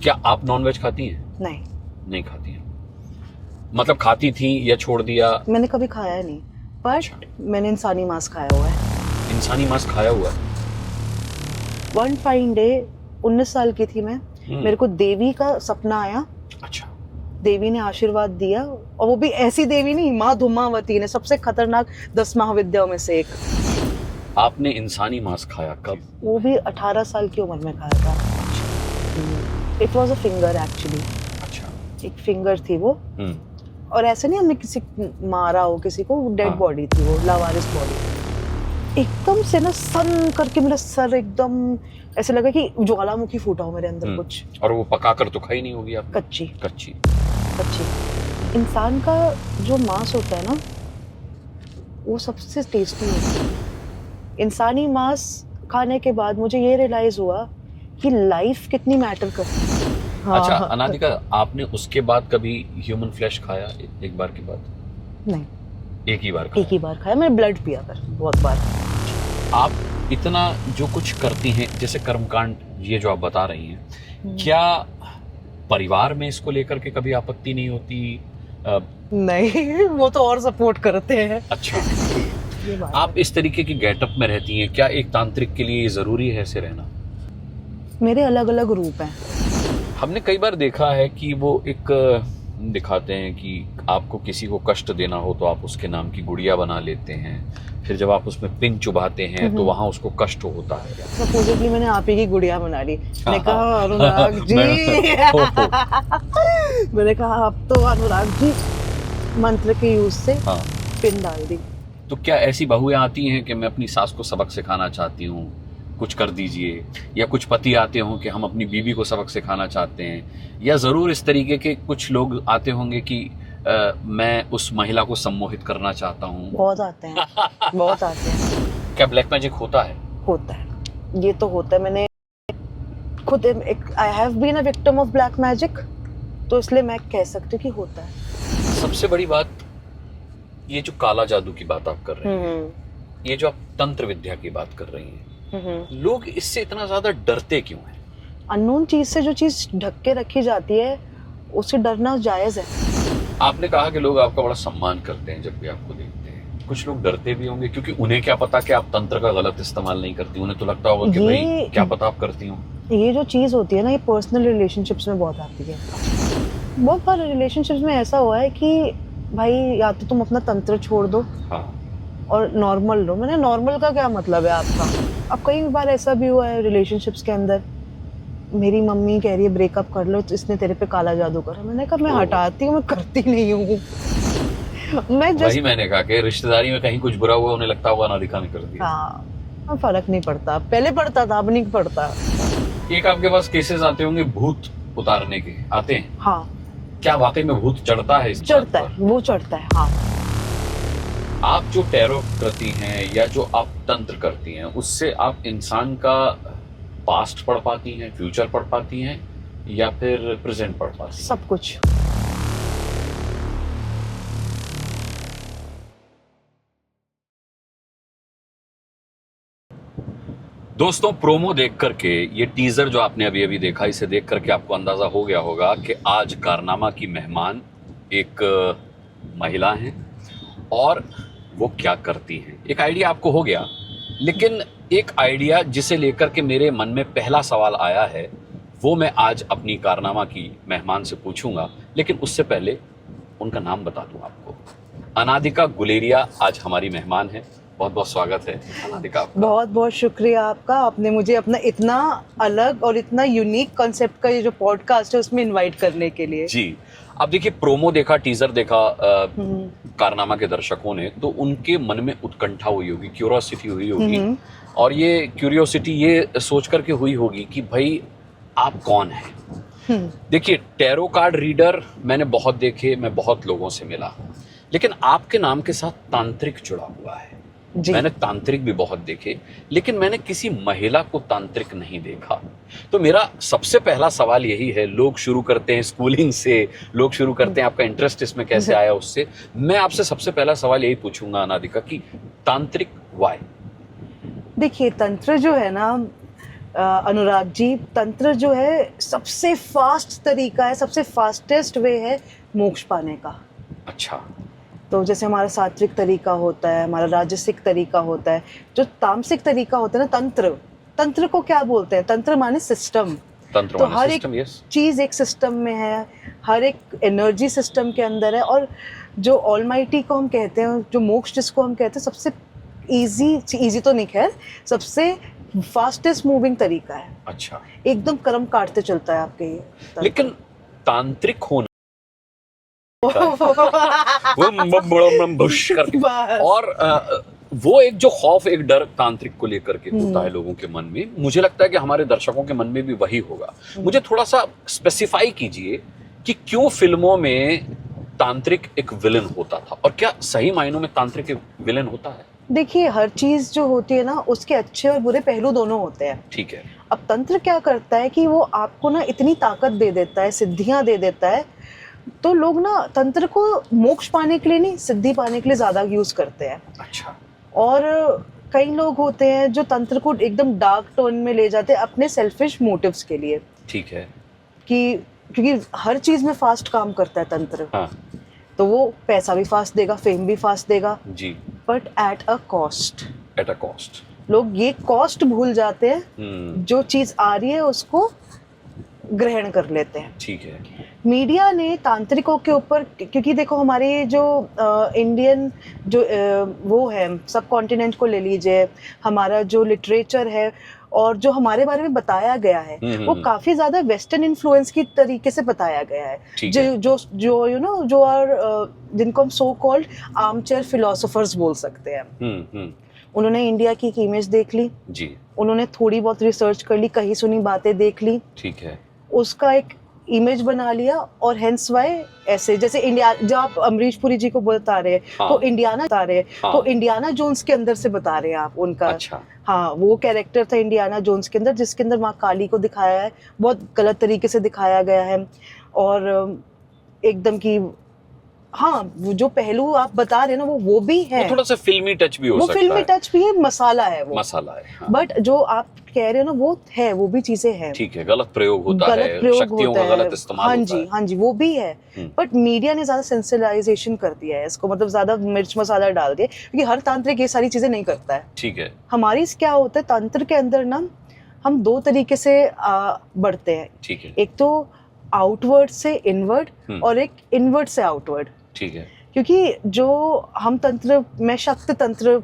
क्या आप नॉनवेज खाती हैं? नहीं, नहीं खाती हैं, मतलब खाती थी या छोड़ दिया? मैंने कभी खाया नहीं, पर अच्छा। मैंने इंसानी मांस खाया हुआ है। इंसानी मांस खाया हुआ है? वन फाइन डे 19 साल की थी मैं, मेरे को देवी का सपना आया। अच्छा। देवी ने आशीर्वाद दिया, और वो भी ऐसी देवी नहीं, माँ धूमावती ने, सबसे खतरनाक 10 महाविद्याओं में से एक। आपने इंसानी मांस खाया कब? वो भी 18 साल की उम्र में खाया था। It was a finger actually. अच्छा। एक फिंगर थी वो, और ऐसे नहीं हमने किसी मारा हो किसी को, डेड हाँ। बॉडी थी वो, लावारिस बॉडी। एकदम से ना सन करके मेरा सर एकदम ऐसे लगा कि ज्वालामुखी फूटा हो मेरे अंदर कुछ। और वो पका कर तो खाई नहीं होगी आप? कच्ची कच्ची। कच्ची। इंसान का जो मांस होता है ना, वो सबसे टेस्टी होता है। इंसानी मांस खाने के बाद मुझे ये रियलाइज हुआ कि लाइफ कितनी मैटर करती है। हाँ, अच्छा अनादिका, आपने उसके बाद कभी ह्यूमन फ्लैश खाया? एक बार के बाद? नहीं, एक ही बार खाया? एक ही बार खाया। मैंने ब्लड पिया कर बहुत बार। आप इतना जो कुछ करती हैं, जैसे कर्मकांड ये जो आप बता रही हैं, क्या परिवार में इसको लेकर के कभी आपत्ति नहीं होती? नहीं, वो तो और सपोर्ट करते हैं। अच्छा। ये बात आप इस तरीके की गेटअप में रहती हैं, क्या एक तांत्रिक के लिए जरूरी है ऐसे रहना? मेरे अलग अलग रूप हैं। हमने कई बार देखा है कि वो एक दिखाते हैं कि आपको किसी को कष्ट देना हो तो आप उसके नाम की गुड़िया बना लेते हैं, फिर जब आप उसमें पिन चुभाते हैं तो वहां उसको कष्ट होता है। सपोजिटली मैंने आप ही की गुड़िया बना ली। मैंने कहा अनुराग जी मैंने कहा अब तो अनुराग जी मंत्र के यूज से पिन डाल दी। तो क्या ऐसी बहुएं आती हैं कि मैं अपनी सास को सबक सिखाना चाहती हूँ, कुछ कर दीजिए, या कुछ पति आते हों कि हम अपनी बीवी को सबक सिखाना चाहते हैं, या जरूर इस तरीके के कुछ लोग आते होंगे कि मैं उस महिला को सम्मोहित करना चाहता हूँ? बहुत आते हैं, बहुत आते हैं। क्या ब्लैक मैजिक होता है? होता है, ये तो होता है। मैंने खुद I have been a victim of black magic, तो इसलिए मैं कह सकती हूँ कि होता है। सबसे बड़ी बात, ये जो काला जादू की बात आप कर रहे हैं, ये जो आप तंत्र विद्या की बात कर रही हैं, लोग इससे इतना ज्यादा डरते क्यों हैं? अननोन चीज से जो चीज ढक के रखी जाती है, उससे डरना जायज है। आपने कहा कि लोग आपका बड़ा सम्मान करते हैं जब भी आपको देखते हैं, कुछ लोग डरते भी होंगे क्योंकि उन्हें क्या पता कि आप तंत्र का गलत इस्तेमाल नहीं करती, उन्हें तो लगता होगा कि भाई क्या पता आप करती हो। ये जो चीज होती है ना, ये पर्सनल रिलेशनशिप्स में बहुत आती है। बहुत सारे रिलेशनशिप्स में ऐसा हुआ है कि भाई या तो तुम अपना तंत्र छोड़ दो और नॉर्मल लो। मैंने नॉर्मल का क्या मतलब है आपका? अब कई बार ऐसा भी हुआ है रिलेशनशिप्स के अंदर, मेरी मम्मी कह रही है ब्रेकअप कर लो, तो इसने तेरे पे काला जादू करा। मैंने कहा मैं हटाती हूँ, मैं करती नहीं हूँ। वही मैंने कहा कि रिश्तेदारी में कहीं कुछ बुरा हुआ, उन्हें लगता होगा अनादिका ने कर दिया। हाँ, फर्क नहीं पड़ता, पहले पड़ता था, अब नहीं पड़ता। एक आपके पास केसेस आते होंगे भूत उतारने के, आते हैं? हाँ। क्या वाकई में भूत चढ़ता है? चढ़ता है, वो चढ़ता है। हाँ। आप जो टैरो करती हैं या जो आप तंत्र करती हैं, उससे आप इंसान का पास्ट पढ़ पाती हैं, फ्यूचर पढ़ पाती हैं, या फिर प्रेजेंट पढ़ पाती हैं? सब कुछ। दोस्तों, प्रोमो देख करके, ये टीजर जो आपने अभी अभी देखा, इसे देख करके आपको अंदाजा हो गया होगा कि आज कारनामा की मेहमान एक महिला हैं और वो क्या करती हैं। एक आइडिया आपको हो गया, लेकिन एक आइडिया जिसे लेकर के मेरे मन में पहला सवाल आया है, वो मैं आज अपनी कारनामा की मेहमान से पूछूंगा। लेकिन उससे पहले उनका नाम बता दूं आपको। अनादिका गुलेरिया आज हमारी मेहमान है। बहुत बहुत स्वागत है अनादिका आपका। बहुत बहुत शुक्रिया आपका, आपने मुझे अपना इतना अलग और इतना यूनिक कॉन्सेप्ट का ये जो पॉडकास्ट है उसमें इनवाइट करने के लिए। जी, अब देखिए, प्रोमो देखा, टीजर देखा कारनामा के दर्शकों ने, तो उनके मन में उत्कंठा हुई होगी, क्यूरियोसिटी हुई होगी, और ये क्यूरियोसिटी ये सोच करके हुई होगी कि भाई आप कौन हैं। देखिए, टैरो कार्ड रीडर मैंने बहुत देखे, मैं बहुत लोगों से मिला, लेकिन आपके नाम के साथ तांत्रिक जुड़ा हुआ है। मैंने तांत्रिक भी बहुत देखे, लेकिन मैंने किसी महिला को तांत्रिक नहीं देखा। तो मेरा सबसे पहला सवाल यही है, लोग शुरू करते हैं स्कूलिंग से, लोग शुरू करते हैं आपका इंटरेस्ट इसमें कैसे आया उससे। मैं आपसे सबसे पहला सवाल यही पूछूंगा अनादिका कि तांत्रिक व्हाई? देखिए, तंत्र जो है ना, अनुराग जी, तंत्र जो है सबसे फास्ट तरीका है, सबसे फास्टेस्ट वे है मोक्ष पाने का। अच्छा। तो जैसे हमारा सात्विक तरीका होता है, हमारा राजसिक तरीका होता है, जो तामसिक तरीका होता है ना, तंत्र, तंत्र को क्या बोलते हैं? तंत्र माने सिस्टम। तंत्र तो माने हर सिस्टम, एक यस। चीज एक सिस्टम में है, हर एक एनर्जी सिस्टम के अंदर है। और जो ऑलमाइटी को हम कहते हैं, जो मोक्ष जिसको हम कहते हैं, सबसे इजी तो नहीं, खैर सबसे फास्टेस्ट मूविंग तरीका है। अच्छा। एकदम कर्म काटते चलता है आपके ये तंत्र। लेकिन तांत्रिक होना वो बड़ा भुश करके, बस। और वो एक जो खौफ, एक डर तांत्रिक को लेकर के होता है लोगों के मन में, मुझे लगता है कि हमारे दर्शकों के मन में भी वही होगा। मुझे थोड़ा सा स्पेसिफाई कीजिए कि क्यों फिल्मों में तांत्रिक एक विलन होता था, और क्या सही मायनों में तांत्रिक एक विलन होता है? देखिए, हर चीज जो होती है ना, उसके अच्छे और बुरे पहलू दोनों होते हैं। ठीक है। अब तंत्र क्या करता है कि वो आपको ना इतनी ताकत दे देता है, सिद्धियां दे देता है, तो लोग ना तंत्र को मोक्ष पाने के लिए नहीं, सिद्धि पाने के लिए ज्यादा यूज करते हैं। अच्छा। और कई लोग होते हैं जो तंत्र को एकदम डार्क टोन में ले जाते हैं अपने सेल्फिश मोटिव्स के लिए। ठीक है। कि क्योंकि हर चीज में फास्ट काम करता है तंत्र। हाँ तो वो पैसा भी फास्ट देगा, फेम भी फास्ट देगा, जी। But at a cost. At a cost. लोग ये कॉस्ट भूल जाते हैं, जो चीज आ रही है उसको ग्रहण कर लेते हैं। ठीक है। मीडिया ने तांत्रिकों के ऊपर, क्योंकि देखो हमारे जो इंडियन जो वो है, सब कॉन्टिनेंट को ले लीजिए, हमारा जो लिटरेचर है और जो हमारे बारे में बताया गया है, वो काफी ज्यादा वेस्टर्न इन्फ्लुएंस की तरीके से बताया गया है। जो यू नो जो आर जिनको हम सो कॉल्ड आर्मचेयर फिलोसोफर्स बोल सकते हैं। उन्होंने इंडिया की एक इमेज देख ली जी। उन्होंने थोड़ी बहुत रिसर्च कर ली, कहीं सुनी बातें देख ली, ठीक है, उसका एक इमेज बना लिया, और हेंस वाई ऐसे जैसे इंडिया, जो आप अमरीश पुरी जी को बता रहे हैं, हाँ। तो इंडियाना बता रहे हैं, हाँ। तो इंडियाना जोन्स के अंदर से बता रहे हैं आप उनका। अच्छा। हाँ, वो कैरेक्टर था इंडियाना जोन्स के अंदर, जिसके अंदर माँ काली को दिखाया है, बहुत गलत तरीके से दिखाया गया है, और एकदम की, हाँ, वो जो पहलू आप बता रहे हैं ना, वो भी है, वो थोड़ा सा फिल्मी टच भी हो सकता है, वो फिल्मी टच भी है, मसाला है वो, मसाला है। हाँ। बट जो आप कह रहे हो ना, वो है, वो भी चीजें हैं। ठीक है, गलत प्रयोग होता है, शक्तियों का गलत इस्तेमाल हाँ होता जी, है। हाँ जी, वो भी है, बट मीडिया ने ज्यादा सेंसिलाइजेशन कर दिया है इसको, मतलब ज्यादा मिर्च मसाला डाल दिया, क्योंकि हर तांत्रिक ये सारी चीजें नहीं करता है। ठीक है। हमारी क्या होता है तंत्र के अंदर ना, हम दो तरीके से बढ़ते हैं। ठीक है। एक तो आउटवर्ड से इनवर्ड, और एक इनवर्ड से आउटवर्ड। ठीक है। क्योंकि जो हम तंत्र, मैं शक्ति तंत्र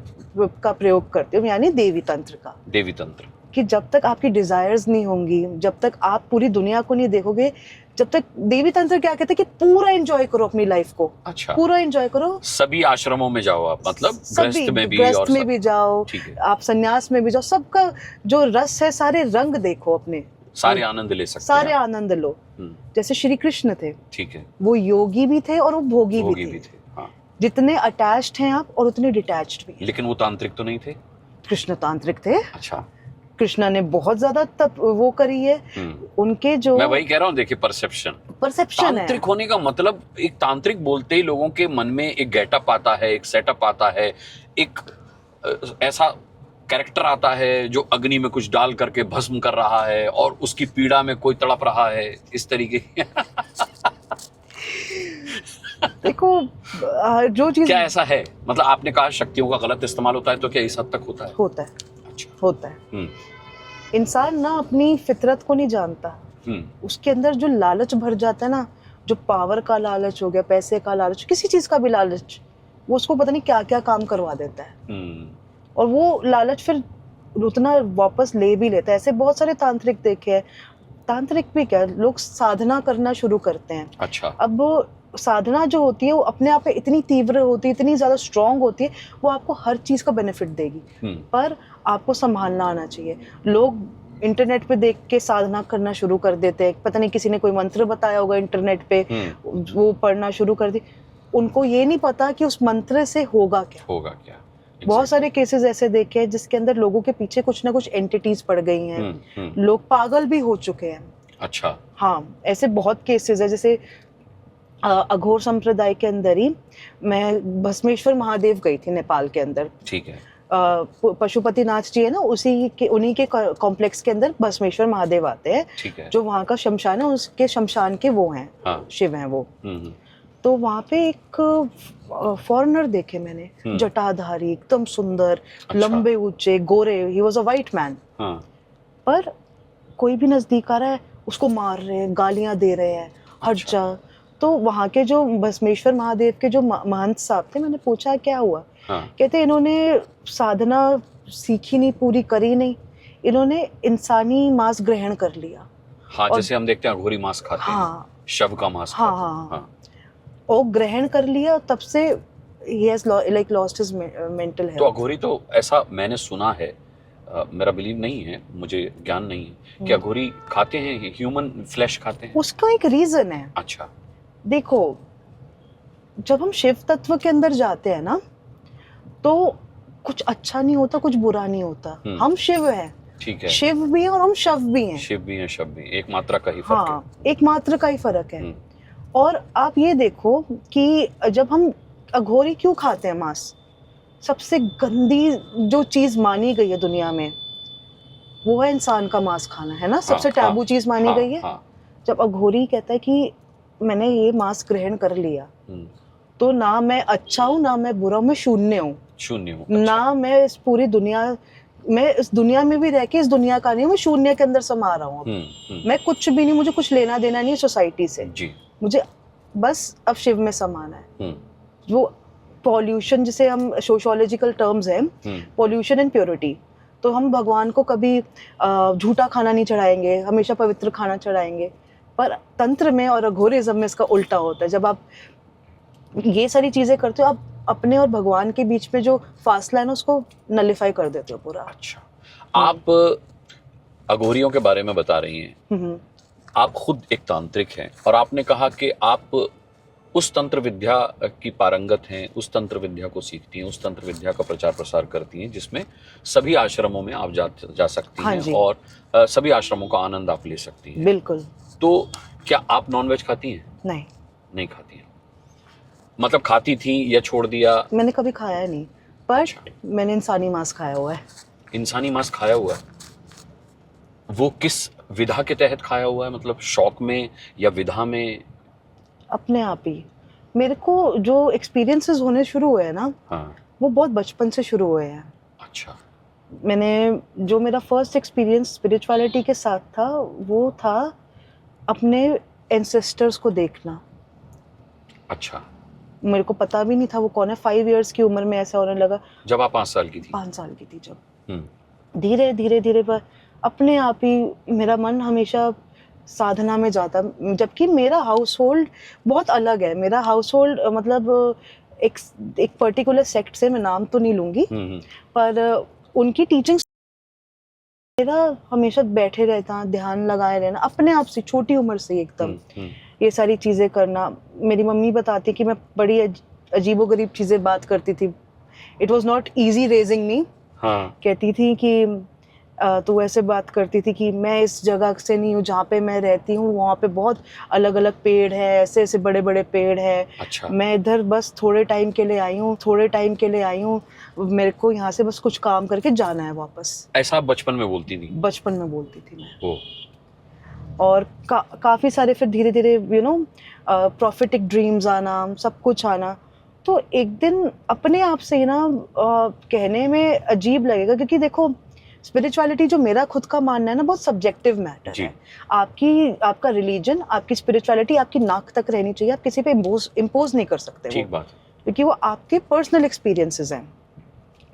का प्रयोग करती हूँ, यानी देवी तंत्र का। देवी तंत्र, कि जब तक आपकी डिजायर्स नहीं होंगी, जब तक आप पूरी दुनिया को नहीं देखोगे, जब तक, देवी तंत्र क्या कहते हैं कि पूरा एंजॉय करो अपनी लाइफ को। अच्छा। पूरा एंजॉय करो, सभी आश्रमों में जाओ आप, मतलब गृहस्थ में भी, गृहस्थ में भी जाओ, आप सन्यास में भी जाओ, सबका जो रस है, सारे रंग देखो अपने, सारे आनंद ले सकते सारे आनंद लो। जैसे श्री कृष्ण थे, ठीक है, वो योगी भी थे और वो भोगी भी थे। हाँ। जितने अटैच्ड हैं आप, और उतने डिटैच्ड भी। लेकिन वो तांत्रिक तो नहीं थे? कृष्ण तांत्रिक थे। अच्छा। कृष्णा ने बहुत ज्यादा तप वो करी है, उनके जो, मैं वही कह रहा हूँ, देखिए परसेप्शन है। तांत्रिक होने का मतलब, एक तांत्रिक बोलते ही लोगों के मन में एक गेटअप आता है, एक सेटअप आता है, एक ऐसा कैरेक्टर आता है जो अग्नि में कुछ डाल करके भस्म कर रहा है और उसकी पीड़ा में कोई तड़प रहा है, इस तरीके देखो जो चीज, क्या ऐसा है? मतलब आपने कहा शक्तियों का गलत इस्तेमाल होता है, तो क्या इस हद तक होता है? होता है। अच्छा। होता है। इंसान ना अपनी फितरत को नहीं जानता, उसके अंदर जो लालच भर जाता है ना, जो पावर का लालच हो गया, पैसे का लालच, किसी चीज का भी लालच, वो उसको पता नहीं क्या क्या काम करवा देता है, और वो लालच फिर उतना वापस ले भी लेता है। ऐसे बहुत सारे तांत्रिक देखे हैं। तांत्रिक भी क्या, लोग साधना करना शुरू करते हैं। अच्छा। अब साधना जो होती है वो अपने आप में इतनी तीव्र होती है, इतनी ज्यादा स्ट्रांग होती है, वो आपको हर चीज का बेनिफिट देगी, पर आपको संभालना आना चाहिए। लोग इंटरनेट पे देख के साधना करना शुरू कर देते हैं, पता नहीं किसी ने कोई मंत्र बताया होगा इंटरनेट पे, वो पढ़ना शुरू कर दी, उनको ये नहीं पता कि उस मंत्र से होगा क्या। बहुत सारे केसेस ऐसे देखे हैं जिसके अंदर लोगों के पीछे कुछ ना कुछ एंटिटीज पड़ गई हैं, लोग पागल भी हो चुके हैं। अच्छा। हाँ, ऐसे बहुत केसेस है। जैसे अघोर संप्रदाय के अंदर ही मैं भस्मेश्वर महादेव गई थी नेपाल के अंदर। ठीक है। पशुपतिनाथ जी है ना, उन्हीं के कॉम्प्लेक्स के अंदर भस्मेश्वर महादेव आते हैं। ठीक है। जो वहाँ का शमशान है, उसके शमशान के वो हैं, हाँ। शिव हैं वो। हम्म। तो वहाँ पे एक फॉरेनर देखे मैंने, जटाधारी, एकदम सुंदर, अच्छा। लंबे ऊंचे गोरे, ही वाज अ वाइट मैन। हाँ। पर कोई भी नजदीक आ रहा है उसको मार रहे हैं, गालियां दे रहे हैं, हट अच्छा। जा। तो वहाँ के जो भस्मेश्वर महादेव के जो महंत साहब थे, मैंने पूछा क्या हुआ। हाँ। कहते इन्होंने साधना सीखी नहीं, पूरी करी नहीं, इन्होंने इंसानी मांस ग्रहण कर लिया। हाँ, और जैसे हम देखते हैं अघोरी मांस खाते हैं, हाँ शव का मांस हाँ खाते हैं। हाँ, हाँ। और ग्रहण कर लिया, तब से he has like lost his mental तो health। अघोरी तो ऐसा मैंने सुना है, मेरा बिलीव नहीं है, मुझे ज्ञान नहीं है कि अघोरी खाते हैं, ह्यूमन फ्लैश खाते हैं। उसका एक रीजन है। अच्छा। देखो, जब हम शिव तत्व के अंदर जाते हैं ना, तो कुछ अच्छा नहीं होता, कुछ बुरा नहीं होता। हम शिव हैं। ठीक है। शिव भी हैं और हम शव भी हैं। शिव भी हैं, शव भी, एक मात्रा का ही फर्क हाँ, एक मात्र का ही फर्क है। है। और आप ये देखो कि जब हम अघोरी क्यों खाते हैं मांस, सबसे गंदी जो चीज मानी गई है दुनिया में, वो है इंसान का मांस खाना, है ना। सबसे टैबू चीज मानी गई है। जब अघोरी कहता है कि मैंने ये मांस ग्रहण कर लिया, तो ना मैं अच्छा हूँ ना मैं बुरा हूँ, मैं शून्य हूँ। शून्य हूँ। ना मैं इस पूरी दुनिया, मैं इस दुनिया में भी रह के इस दुनिया का नहीं हूँ, मैं शून्य के अंदर समा रहा हूँ। मैं कुछ भी नहीं, मुझे कुछ लेना देना नहीं सोसाइटी से जी। मुझे बस अब शिव में समाना है। जो पॉल्यूशन, जिसे हम सोशियोलॉजिकल टर्म्स हैं, पॉल्यूशन एंड प्योरिटी, तो हम भगवान को कभी झूठा खाना नहीं चढ़ाएंगे, हमेशा पवित्र खाना चढ़ाएंगे। पर तंत्र में और अघोरिज्म में इसका उल्टा होता है। जब आप ये सारी चीजें करते हो, आप अपने और भगवान के बीच में जो फासला है ना, उसको नलिफाई कर देते हो पूरा। अच्छा, आप अघोरियों के बारे में बता रही हैं, आप खुद एक तांत्रिक हैं और आपने कहा कि आप उस तंत्र विद्या की पारंगत हैं, उस तंत्र विद्या को सीखती हैं, उस तंत्र विद्या का प्रचार प्रसार करती हैं जिसमें सभी आश्रमों में आप जा सकती हैं। हाँ, और सभी आश्रमों का आनंद आप ले सकती हैं। बिल्कुल। तो क्या आप नॉनवेज खाती हैं? नहीं खाती हैं। मतलब खाती थी या छोड़ दिया? मैंने कभी खाया नहीं, पर मैंने इंसानी मांस खाया हुआ है। इंसानी मांस खाया हुआ है? वो किस विधा के तहत खाया हुआ है, मतलब शौक में या विधा में? अपने आप ही। मेरे को जो एक्सपीरियंसेस होने शुरू हुए हैं ना, हाँ, वो बहुत बचपन से शुरू हुए हैं। अच्छा। जो मेरा फर्स्ट एक्सपीरियंस स्पिरिचुअलिटी के साथ था, वो था अपने एंसेस्टर्स को देखना। अच्छा। मेरे को पता भी नहीं था वो कौन है। 5 इयर्स की उम्र में ऐसा होने लगा। जब आप 5 साल की थी? 5 साल की थी जब। धीरे धीरे धीरे पर अपने आप ही मेरा मन हमेशा साधना में जाता, जबकि मेरा हाउस होल्ड बहुत अलग है। मेरा हाउस होल्ड मतलब एक पर्टिकुलर सेक्ट से, मैं नाम तो नहीं लूंगी, पर उनकी टीचिंग्स, मेरा हमेशा बैठे रहता, ध्यान लगाए रहना, अपने आप से छोटी उम्र से एकदम ये सारी चीजें करना। मेरी मम्मी बताती कि मैं बड़ी अजीबोगरीब चीजें बात करती थी। It was not easy raising me. कहती थी कि तू ऐसे बात करती थी कि मैं इस जगह से नहीं हूँ, जहाँ पे मैं रहती हूँ वहाँ पे बहुत अलग अलग पेड़ है, ऐसे ऐसे बड़े बड़े पेड़ है। अच्छा। मैं इधर बस थोड़े टाइम के लिए आई हूँ, मेरे को यहाँ से बस कुछ काम करके जाना है वापस। ऐसा बचपन में बोलती थी? बचपन में बोलती थी मैं। और काफ़ी सारे फिर धीरे धीरे प्रॉफिटिक ड्रीम्स आना, सब कुछ आना। तो एक दिन अपने आप से ही ना कहने में अजीब लगेगा, क्योंकि देखो स्पिरिचुअलिटी जो मेरा खुद का मानना है ना, बहुत सब्जेक्टिव मैटर है। आपका रिलीजन, आपकी स्पिरिचुअलिटी आपकी नाक तक रहनी चाहिए, आप किसी पे इम्पोज नहीं कर सकते। ठीक बात, क्योंकि वो आपके पर्सनल एक्सपीरियंसेस हैं।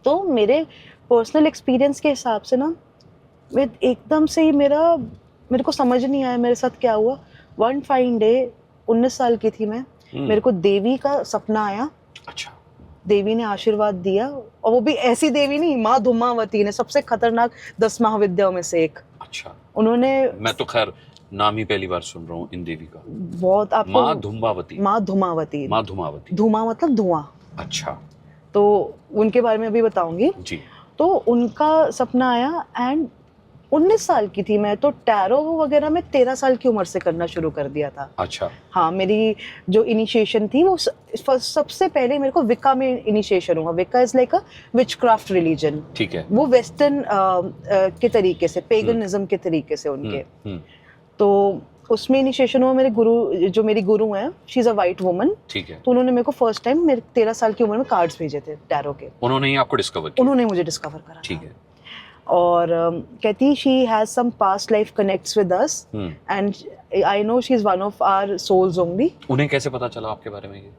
तो मेरे पर्सनल एक्सपीरियंस के हिसाब से ना, मैं एकदम से ही मेरे को समझ नहीं आया मेरे साथ क्या हुआ। वन फाइन डे, 19 साल की थी मैं, मेरे को देवी का सपना आया। अच्छा। देवी ने आशीर्वाद दिया, और वो भी ऐसी देवी नहीं, माँ धूमावती ने, सबसे खतरनाक 10 महाविद्याओं में से एक। अच्छा। उन्होंने, मैं तो खैर नाम ही पहली बार सुन रहा हूँ इन देवी का। बहुत आपको, माँ धूमावती। माँ धूमावती। माँ धूमावती। धूमा मतलब धुआं। अच्छा। तो उनके बारे में अभी बताऊंगी जी। तो उनका सपना आया, एंड 19 साल की थी मैं, तो टैरो वगैरह मैं 13 साल की उम्र से करना शुरू कर दिया था। अच्छा। हाँ, मेरी जो इनिशिएशन थी वो सबसे पहले मेरे को विका में इनिशिएशन हुआ। विका is like a witchcraft religion. ठीक है। वो वेस्टर्न के तरीके से, पेगनिज्म के तरीके से उनके। तो उसमें इनिशिएशन हुआ। मेरे गुरु, जो मेरी गुरु हैं, she is a white woman. ठीक है। तो उन्होंने मेरे को फर्स्ट टाइम मेरे 13 साल की उम्र में कार्ड्स भेजे थे टैरो के। उन्होंने ही आपको डिस्कवर किया? उन्होंने मुझे डिस्कवर करा। ठीक है। और कहती she has some past life connects with us and I know she is one of our souls only. उन्हें कैसे पता चला आपके बारे में ये?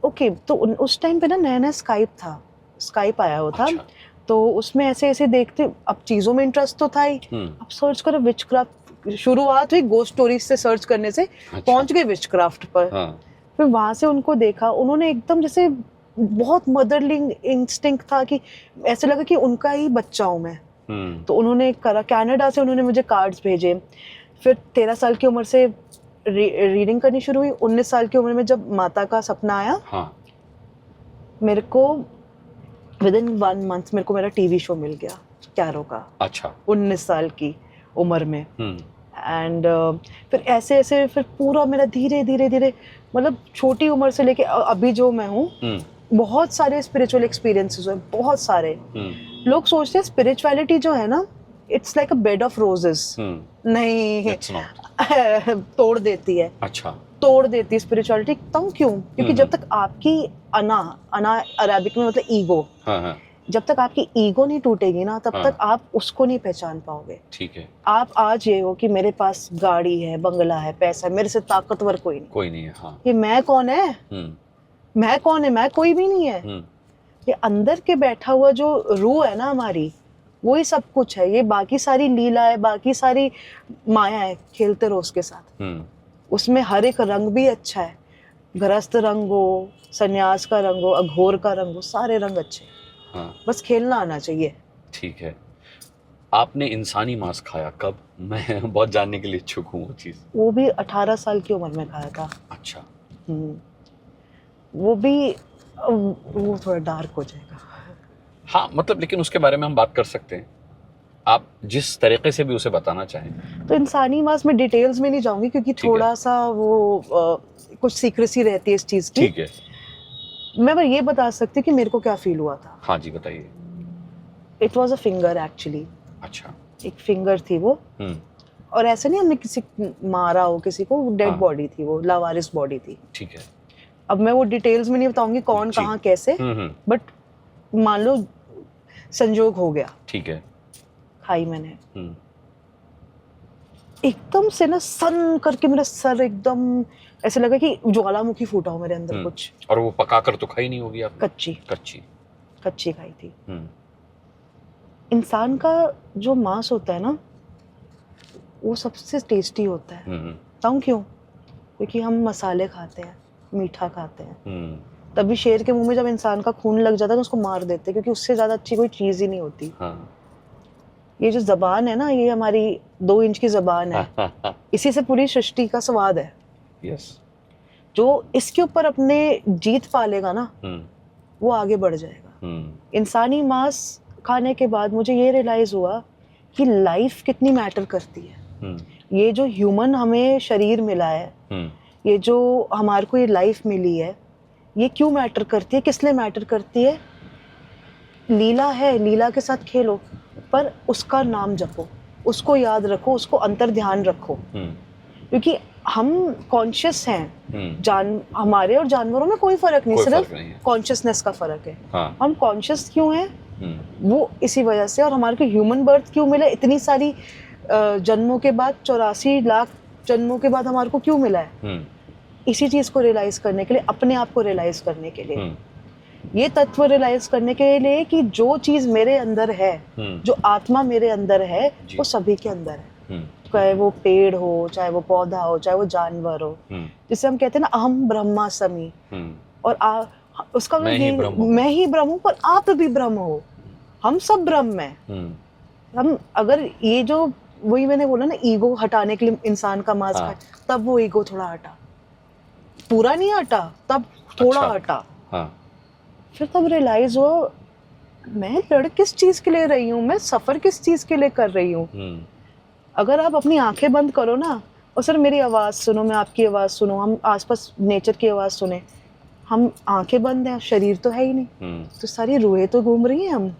ओके, तो उस टाइम पे ना नया नया स्काइप आया हुआ था। अच्छा। तो उसमें ऐसे ऐसे देखते, अब चीजों में इंटरेस्ट तो था ही। अब सर्च करो विचक्राफ्ट, शुरुआत हुई गोस्ट स्टोरीज से सर्च करने से। अच्छा। पहुंच गए विचक्राफ्ट पर। हाँ। फिर वहां से उनको देखा, उन्होंने एकदम जैसे बहुत मदरलिंग इंस्टिंक्ट था कि ऐसे लगा कि उनका ही बच्चा हूं मैं। तो उन्होंने करा, कनाडा से उन्होंने मुझे कार्ड्स भेजे। फिर 13 साल की उम्र से रीडिंग करनी शुरू हुई। 19 साल की उम्र में जब माता का सपना आया, हाँ। मेरे को विदिन 1 मंथ मेरे को मेरा टीवी शो मिल गया टैरो का। अच्छा। 19 साल की उम्र में। एंड फिर ऐसे ऐसे फिर पूरा मेरा धीरे धीरे धीरे, मतलब छोटी उम्र से लेके अभी जो मैं हूँ, बहुत सारे स्पिरिचुअल एक्सपीरियंसेस हुए, बहुत सारे। लोग सोचते हैं स्पिरिचुअलिटी जो है ना, it's like a bed of roses. नहीं, तोड़ देती है। अच्छा। तोड़ देती है स्पिरिचुअलिटी। तब क्यों? क्योंकि जब तक आपकी अना अरेबिक में मतलब ईगो, जब तक आपकी ईगो नहीं टूटेगी ना, तब तक आप उसको नहीं पहचान पाओगे। ठीक है। आप आज ये हो कि मेरे पास गाड़ी है, बंगला है, पैसा है, मेरे से ताकतवर कोई नहीं है। हाँ। ये मैं कौन है? मैं कौन है? मैं कोई भी नहीं है। ये अंदर के बैठा हुआ जो रूह है ना हमारी, वही सब कुछ है। ये बाकी सारी लीला है, बाकी सारी माया है, खेलते रहो उसके साथ। उसमें हर एक रंग भी अच्छा है। गृहस्थ रंग हो, सन्यास का रंग हो, अघोर का रंग हो, सारे रंग अच्छे। हाँ। बस खेलना आना चाहिए। ठीक है। आपने इंसानी मांस खाया कब? मैं बहुत जानने के लिए इच्छुक हूँ वो चीज। वो भी 18 साल की उम्र में खाया था। अच्छा। वो भी, वो थोड़ा डार्क हो जाएगा। हाँ, मतलब लेकिन उसके बारे में हम बात कर सकते हैं, आप जिस तरीके से भी उसे बताना चाहें। तो इंसानी मांस में डिटेल्स में नहीं जाऊंगी, क्योंकि थोड़ा सा वो कुछ सीक्रेसी रहती है इस चीज की। ठीक है। मैं ये बता सकती हूँ कि मेरे को क्या फील हुआ था। हाँ जी, बताइए। It was a finger actually. अच्छा। एक फिंगर थी वो। और ऐसे नहीं हमने किसी मारा हो किसी को, डेड बॉडी थी वो, लावारिस बॉडी थी। ठीक है। अब मैं वो डिटेल्स में नहीं बताऊंगी कौन कहाँ कैसे, बट मान लो संजोग हो गया। ठीक है। खाई मैंने, एकदम से ना सन करके मेरा सर एकदम ऐसे लगा कि ज्वालामुखी फूटा हो मेरे अंदर कुछ। और वो पकाकर तो खाई नहीं होगी आप? कच्ची खाई थी। इंसान का जो मांस होता है ना, वो सबसे टेस्टी होता है। बताऊं क्यों? क्योंकि हम मसाले खाते हैं, मीठा खाते हैं। तभी शेर के मुंह में जब इंसान का खून लग जाता है तो उसको मार देते हैं, क्योंकि उससे ज्यादा अच्छी कोई चीज ही नहीं होती। हाँ। ये जो जबान है ना, ये हमारी 2 इंच की जबान है। इसी से पूरी सृष्टि का स्वाद है। यस। जो इसके ऊपर अपने जीत पालेगा ना, वो आगे बढ़ जाएगा। इंसानी मांस खाने के बाद मुझे ये रियलाइज हुआ कि लाइफ कितनी मैटर करती है। ये जो ह्यूमन हमें शरीर मिला है, ये जो हमारे को ये लाइफ मिली है, ये क्यों मैटर करती है, किस लिए मैटर करती है? लीला है, लीला के साथ खेलो, पर उसका नाम जपो, उसको याद रखो, उसको अंतर ध्यान रखो। क्योंकि हम कॉन्शियस हैं। हमारे और जानवरों में कोई फर्क नहीं, सिर्फ कॉन्शियसनेस का फर्क है। हाँ। हम कॉन्शियस क्यों हैं? वो इसी वजह से। और हमारे को ह्यूमन बर्थ क्यों मिला इतनी सारी जन्मों के बाद, 84 लाख जन्मों के बाद हमारे को क्यों मिला है? इसी चीज को रियलाइज करने के लिए, अपने आप को रियलाइज करने के लिए, ये तत्व रियलाइज करने के लिए कि जो चीज मेरे अंदर है, जो आत्मा मेरे अंदर है, वो सभी के अंदर है। चाहे वो पेड़ हो, चाहे वो पौधा हो, चाहे वो जानवर हो। जिसे हम कहते हैं ना, अहम ब्रह्मास्मि। और उसका मैं ही ब्रह्म हूँ, पर आप भी ब्रह्म हो। हम सब ब्रह्म हैं। हम अगर ये जो, वही मैंने बोला ना, ईगो हटाने के लिए इंसान का मांस खाए, तब वो ईगो थोड़ा हटा। पूरा नहीं हटा, तब थोड़ा हटा। फिर तब रियलाइज हो, मैं लड़ किस चीज के लिए रही हूँ, मैं सफर किस चीज के लिए कर रही हूँ। अगर आप अपनी आंखें बंद करो ना और सर मेरी आवाज़ सुनो, मैं आपकी आवाज़ सुनो, हम आसपास नेचर की आवाज़ सुने, हम आंखें बंद हैं, शरीर तो है ही नहीं, तो सारी रूहें तो घूम रही हैं हम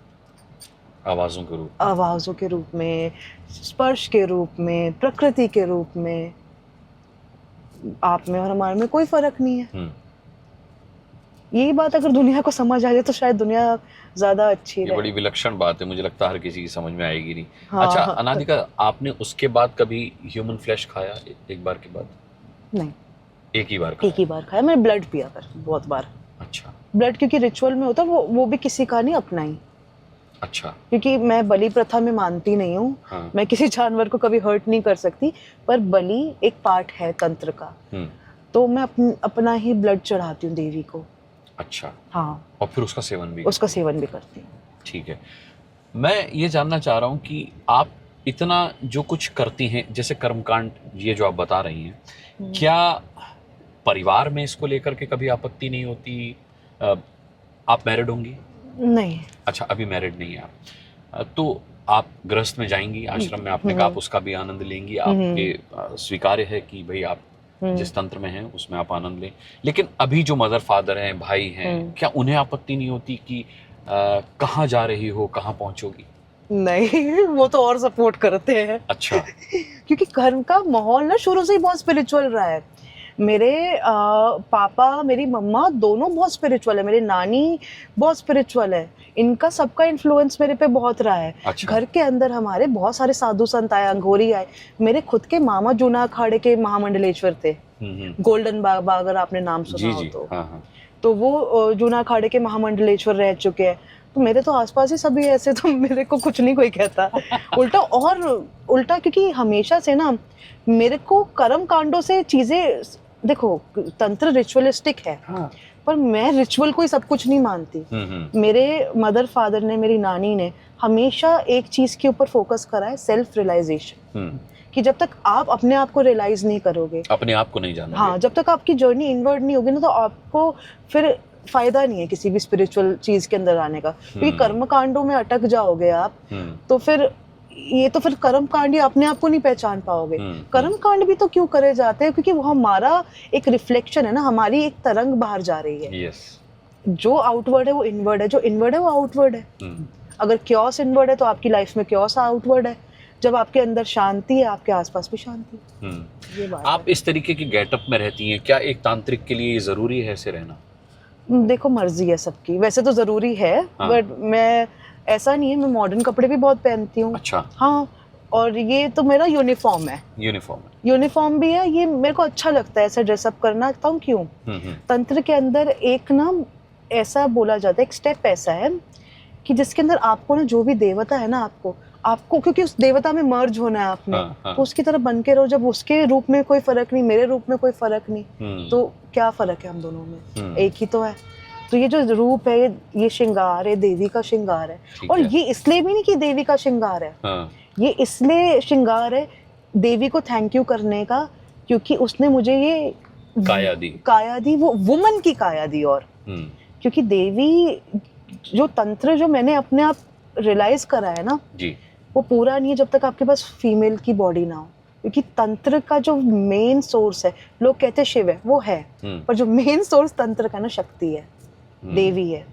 आवाज़ों के रूप में, स्पर्श के रूप में, प्रकृति के रूप में। आप में और हमारे में कोई फर्क नहीं है। यही बात अगर दुनिया को समझ आ जाए तो शायद दुनिया ज्यादा अच्छी ये रहे। बड़ी विलक्षण बात है, मुझे लगता है हर किसी की समझ में आएगी नहीं। हाँ, अच्छा हाँ, अनादिका, आपने उसके बाद कभी ह्यूमन फ्लैश खाया एक बार के बाद? नहीं, एक ही बार खाया? एक ही बार खाया। मैंने ब्लड पिया कर बहुत बार। अच्छा। ब्लड क्योंकि रिचुअल में होता है, वो भी किसी का नहीं, अपना ही। अच्छा। क्योंकि मैं बलि प्रथा में मानती नहीं हूँ। हाँ। मैं किसी जानवर को कभी हर्ट नहीं कर सकती, पर बलि एक पार्ट है तंत्र का, तो मैं अपना ही ब्लड चढ़ाती हूँ देवी को। अच्छा। हाँ। और फिर उसका सेवन भी करती हूँ। ठीक है। मैं ये जानना चाह रहा हूँ कि आप इतना जो कुछ करती हैं, जैसे कर्मकांड ये जो आप बता रही हैं, क्या परिवार में इसको लेकर के कभी आपत्ति नहीं होती? आप मैरिड होंगी? नहीं। अच्छा, अभी मैरिड नहीं है आप। तो आप गृहस्थ में जाएंगी, आश्रम में, आपने कहा आप उसका भी आनंद लेंगी, आपके स्वीकार्य है कि भाई आप जिस तंत्र में हैं उसमें आप आनंद लें, लेकिन अभी जो मदर फादर हैं, भाई हैं, क्या उन्हें आपत्ति नहीं होती कि कहाँ जा रही हो, कहाँ पहुंचोगी? नहीं, वो तो और सपोर्ट करते हैं। अच्छा। क्योंकि घर का माहौल ना शुरू से ही बहुत स्पिरिचुअल रहा है। मेरे पापा, मेरी मम्मा दोनों बहुत स्पिरिचुअल है, मेरी नानी बहुत स्पिरिचुअल है। इनका सबका इन्फ्लुएंस मेरे पे बहुत रहा है। अच्छा। घर के अंदर हमारे बहुत सारे साधु संत आए, अंघोरी आए। मेरे खुद के मामा जूना अखाड़े के महामंडलेश्वर थे, गोल्डन बाबा, अगर आपने नाम सुना हो तो। हाँ, हाँ। तो वो जूना अखाड़े के महामंडलेश्वर रह चुके हैं। तो मेरे तो आसपास ही सभी ऐसे, तो मेरे को कुछ नहीं कोई कहता। उल्टा क्योंकि हमेशा से ना मेरे को कर्म कांडों से चीजें, देखो तंत्र रिचुअलिस्टिक है, हाँ। पर मैं रिचुअल को ही सब कुछ नहीं मानती। मेरे मदर फादर ने, मेरी नानी ने हमेशा एक चीज के ऊपर फोकस करा है, सेल्फ रियलाइजेशन। कि जब तक आप अपने आप को रियलाइज नहीं करोगे, अपने आप को नहीं जानोगे, हाँ, जब तक आपकी जर्नी इनवर्ड नहीं होगी ना, तो आपको फिर फायदा नहीं है किसी भी स्पिरिचुअल चीज के अंदर आने का। क्योंकि कर्म कांडों में अटक जाओगे आप, तो फिर कर्म कांड ही अपने आप को नहीं पहचान पाओगे। कर्म कांड भी तो क्यों करे जाते हैं? क्योंकि वो हमारा एक रिफ्लेक्शन है ना, हमारी एक तरंग बाहर जा रही है। जो आउटवर्ड है वो इनवर्ड है, जो इनवर्ड है वो आउटवर्ड है। अगर क्योस इनवर्ड है तो आपकी लाइफ में क्योस आउटवर्ड है। जब आपके अंदर शांति है, आपके आसपास भी शांति है। ये बात आप इस तरीके की गेटअप में रहती हैं, क्या एक तांत्रिक के लिए जरूरी है ऐसे रहना? देखो, मर्जी है सबकी, वैसे तो जरूरी है। हाँ। बट मैं, ऐसा नहीं है, मैं मॉडर्न कपड़े भी बहुत पहनती हूँ। अच्छा। हाँ, और ये तो मेरा यूनिफॉर्म है। यूनिफॉर्म भी है, ये मेरे को अच्छा लगता है ऐसा ड्रेसअप करना। बताऊँ क्यों? तंत्र के अंदर एक ना ऐसा बोला जाता है, एक स्टेप ऐसा है कि जिसके अंदर आपको ना, जो भी देवता है ना, आपको क्योंकि उस देवता में मर्ज होना है आपने। तो उसकी तरह बन के रहो। जब उसके रूप में कोई फर्क नहीं, मेरे रूप में कोई फर्क नहीं, तो क्या फर्क है हम दोनों में? एक ही तो है। तो ये जो रूप है, ये श्रृंगार है, देवी का श्रृंगार है। और ये इसलिए भी नहीं कि देवी का श्रृंगार है, ये इसलिए श्रृंगार है देवी को थैंक यू करने का, क्योंकि उसने मुझे ये काया दी, वो वुमन की काया दी। और क्योंकि देवी, जो तंत्र जो मैंने अपने आप रियलाइज करा है ना जी, वो पूरा नहीं है जब तक आपके पास फीमेल की बॉडी ना हो। क्योंकि तंत्र का जो मेन सोर्स है, लोग कहते हैं शिव है, वो है, पर जो मेन सोर्स तंत्र का ना, शक्ति है, देवी है।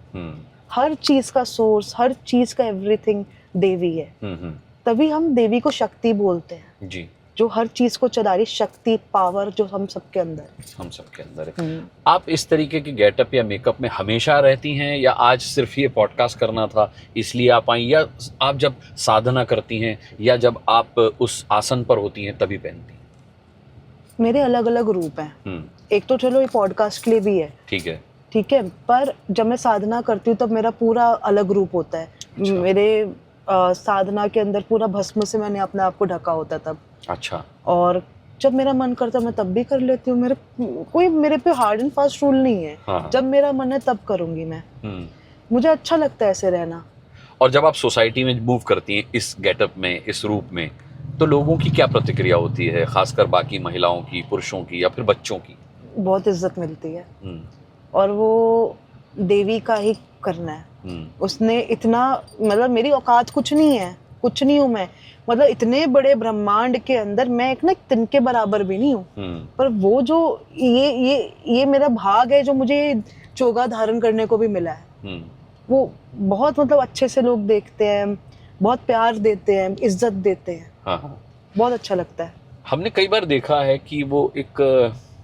हर चीज का सोर्स, हर चीज का एवरीथिंग देवी है। तभी हम देवी को शक्ति बोलते हैं जी, जो हर चीज को चला रही शक्ति, पावर जो हम सबके अंदर है। आप इस तरीके के गेटअप या मेकअप में हमेशा रहती हैं, या आज सिर्फ ये पॉडकास्ट करना था इसलिए आप आई, या आप जब साधना करती हैं या जब आप उस आसन पर होती हैं तभी पहनती हैं? मेरे अलग अलग रूप हैं। एक तो चलो ये पॉडकास्ट के लिए भी है, ठीक है, पर जब मैं साधना करती हूँ तब मेरा पूरा अलग रूप होता है। अच्छा। मेरे साधना के अंदर पूरा भस्म से मैंने अपने आप को ढका होता तब। अच्छा। और जब मेरा मन करता मैं तब भी कर लेती हूँ। मेरे पे हार्ड एंड फास्ट रूल नहीं है। हाँ। जब मेरा मन है तब करूंगी मैं। मुझे अच्छा लगता है ऐसे रहना। और जब आप सोसाइटी में मूव करती हैं इस गेटअप में, इस रूप में, तो लोगों की क्या प्रतिक्रिया होती है, खासकर बाकी महिलाओं की, पुरुषों की, या फिर बच्चों की? बहुत इज्जत मिलती है। और वो देवी का ही करना है। उसने इतना, मतलब मेरी औकात कुछ नहीं है, कुछ नहीं हूँ मैं, मतलब इतने बड़े ब्रह्मांड के अंदर मैं एक ना तिनके बराबर भी नहीं हूँ। पर वो जो ये मेरा भाग है जो मुझे चोगा धारण करने को भी मिला है। वो बहुत मतलब अच्छे से लोग देखते हैं, बहुत प्यार देते हैं, इज्जत देते हैं। हाँ। बहुत अच्छा लगता है। हमने कई बार देखा है कि वो एक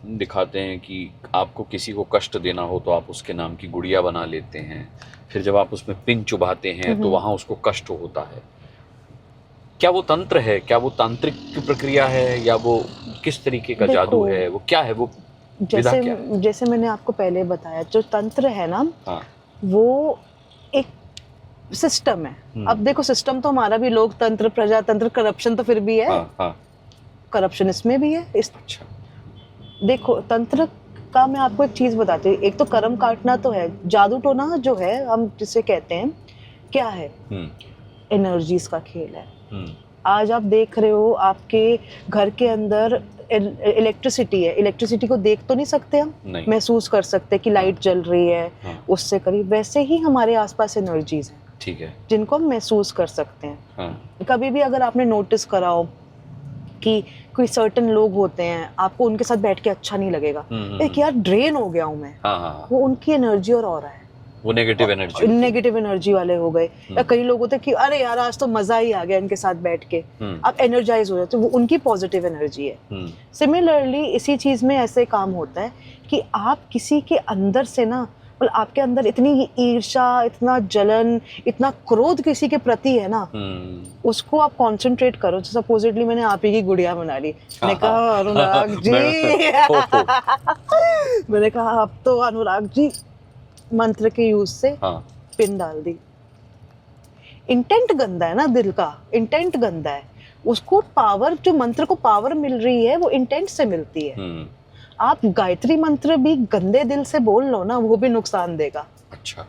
दिखाते हैं कि आपको किसी को कष्ट देना हो तो आप उसके नाम की गुड़िया बना लेते हैं, फिर जब आप उसमें पिन चुभाते हैं तो वहां उसको कष्ट होता है। क्या वो तंत्र है, क्या वो तांत्रिक की प्रक्रिया है, या वो किस तरीके का जादू है, वो क्या है, वो विधा क्या है? जैसे मैंने आपको पहले बताया, जो तंत्र है ना, हाँ। वो एक सिस्टम है। अब देखो सिस्टम तो हमारा भी, लोकतंत्र, प्रजातंत्र, करप्शन तो फिर भी है। हाँ। करप्शन इसमें भी है। अच्छा। देखो तंत्र का मैं आपको एक चीज बताती हूँ। एक तो कर्म काटना तो है, जादू टोना जो है हम जिसे कहते हैं, क्या है? एनर्जीज का खेल है। आज आप देख रहे हो आपके घर के अंदर इलेक्ट्रिसिटी है, इलेक्ट्रिसिटी को देख तो नहीं सकते हम, महसूस कर सकते हैं कि लाइट जल रही है उससे करीब। वैसे ही हमारे आसपास एनर्जीज हैं, ठीक है, जिनको हम महसूस कर सकते हैं। कभी भी अगर आपने नोटिस करा हो कि कोई सर्टेन लोग होते हैं, आपको उनके साथ बैठ के अच्छा नहीं लगेगा, एक यार ड्रेन हो गया हूं मैं, वो उनकी एनर्जी और ऑरा है, वो नेगेटिव एनर्जी वाले हो गए। या कई लोग होते हैं कि अरे यार आज तो मजा ही आ गया इनके साथ बैठ के, आप एनर्जाइज हो जाते हो, वो उनकी पॉजिटिव एनर्जी है। सिमिलरली इसी चीज में ऐसे काम होता है कि आप किसी के अंदर से ना, मतलब आपके अंदर इतनी ईर्ष्या, इतना जलन, इतना क्रोध किसी के प्रति है ना, उसको आप कंसंट्रेट करो। तो सपोजिटली मैंने आप ही की गुड़िया बना ली, मैंने कहा अनुराग जी मैंने कहा अब तो अनुराग जी मंत्र के यूज से पिन डाल दी। इंटेंट गंदा है ना, दिल का इंटेंट गंदा है। उसको पावर, जो मंत्र को पावर मिल रही है वो इंटेंट से मिलती है। आप गायत्री मंत्र भी गंदे दिल से बोल लो ना, वो भी नुकसान देगा। अच्छा।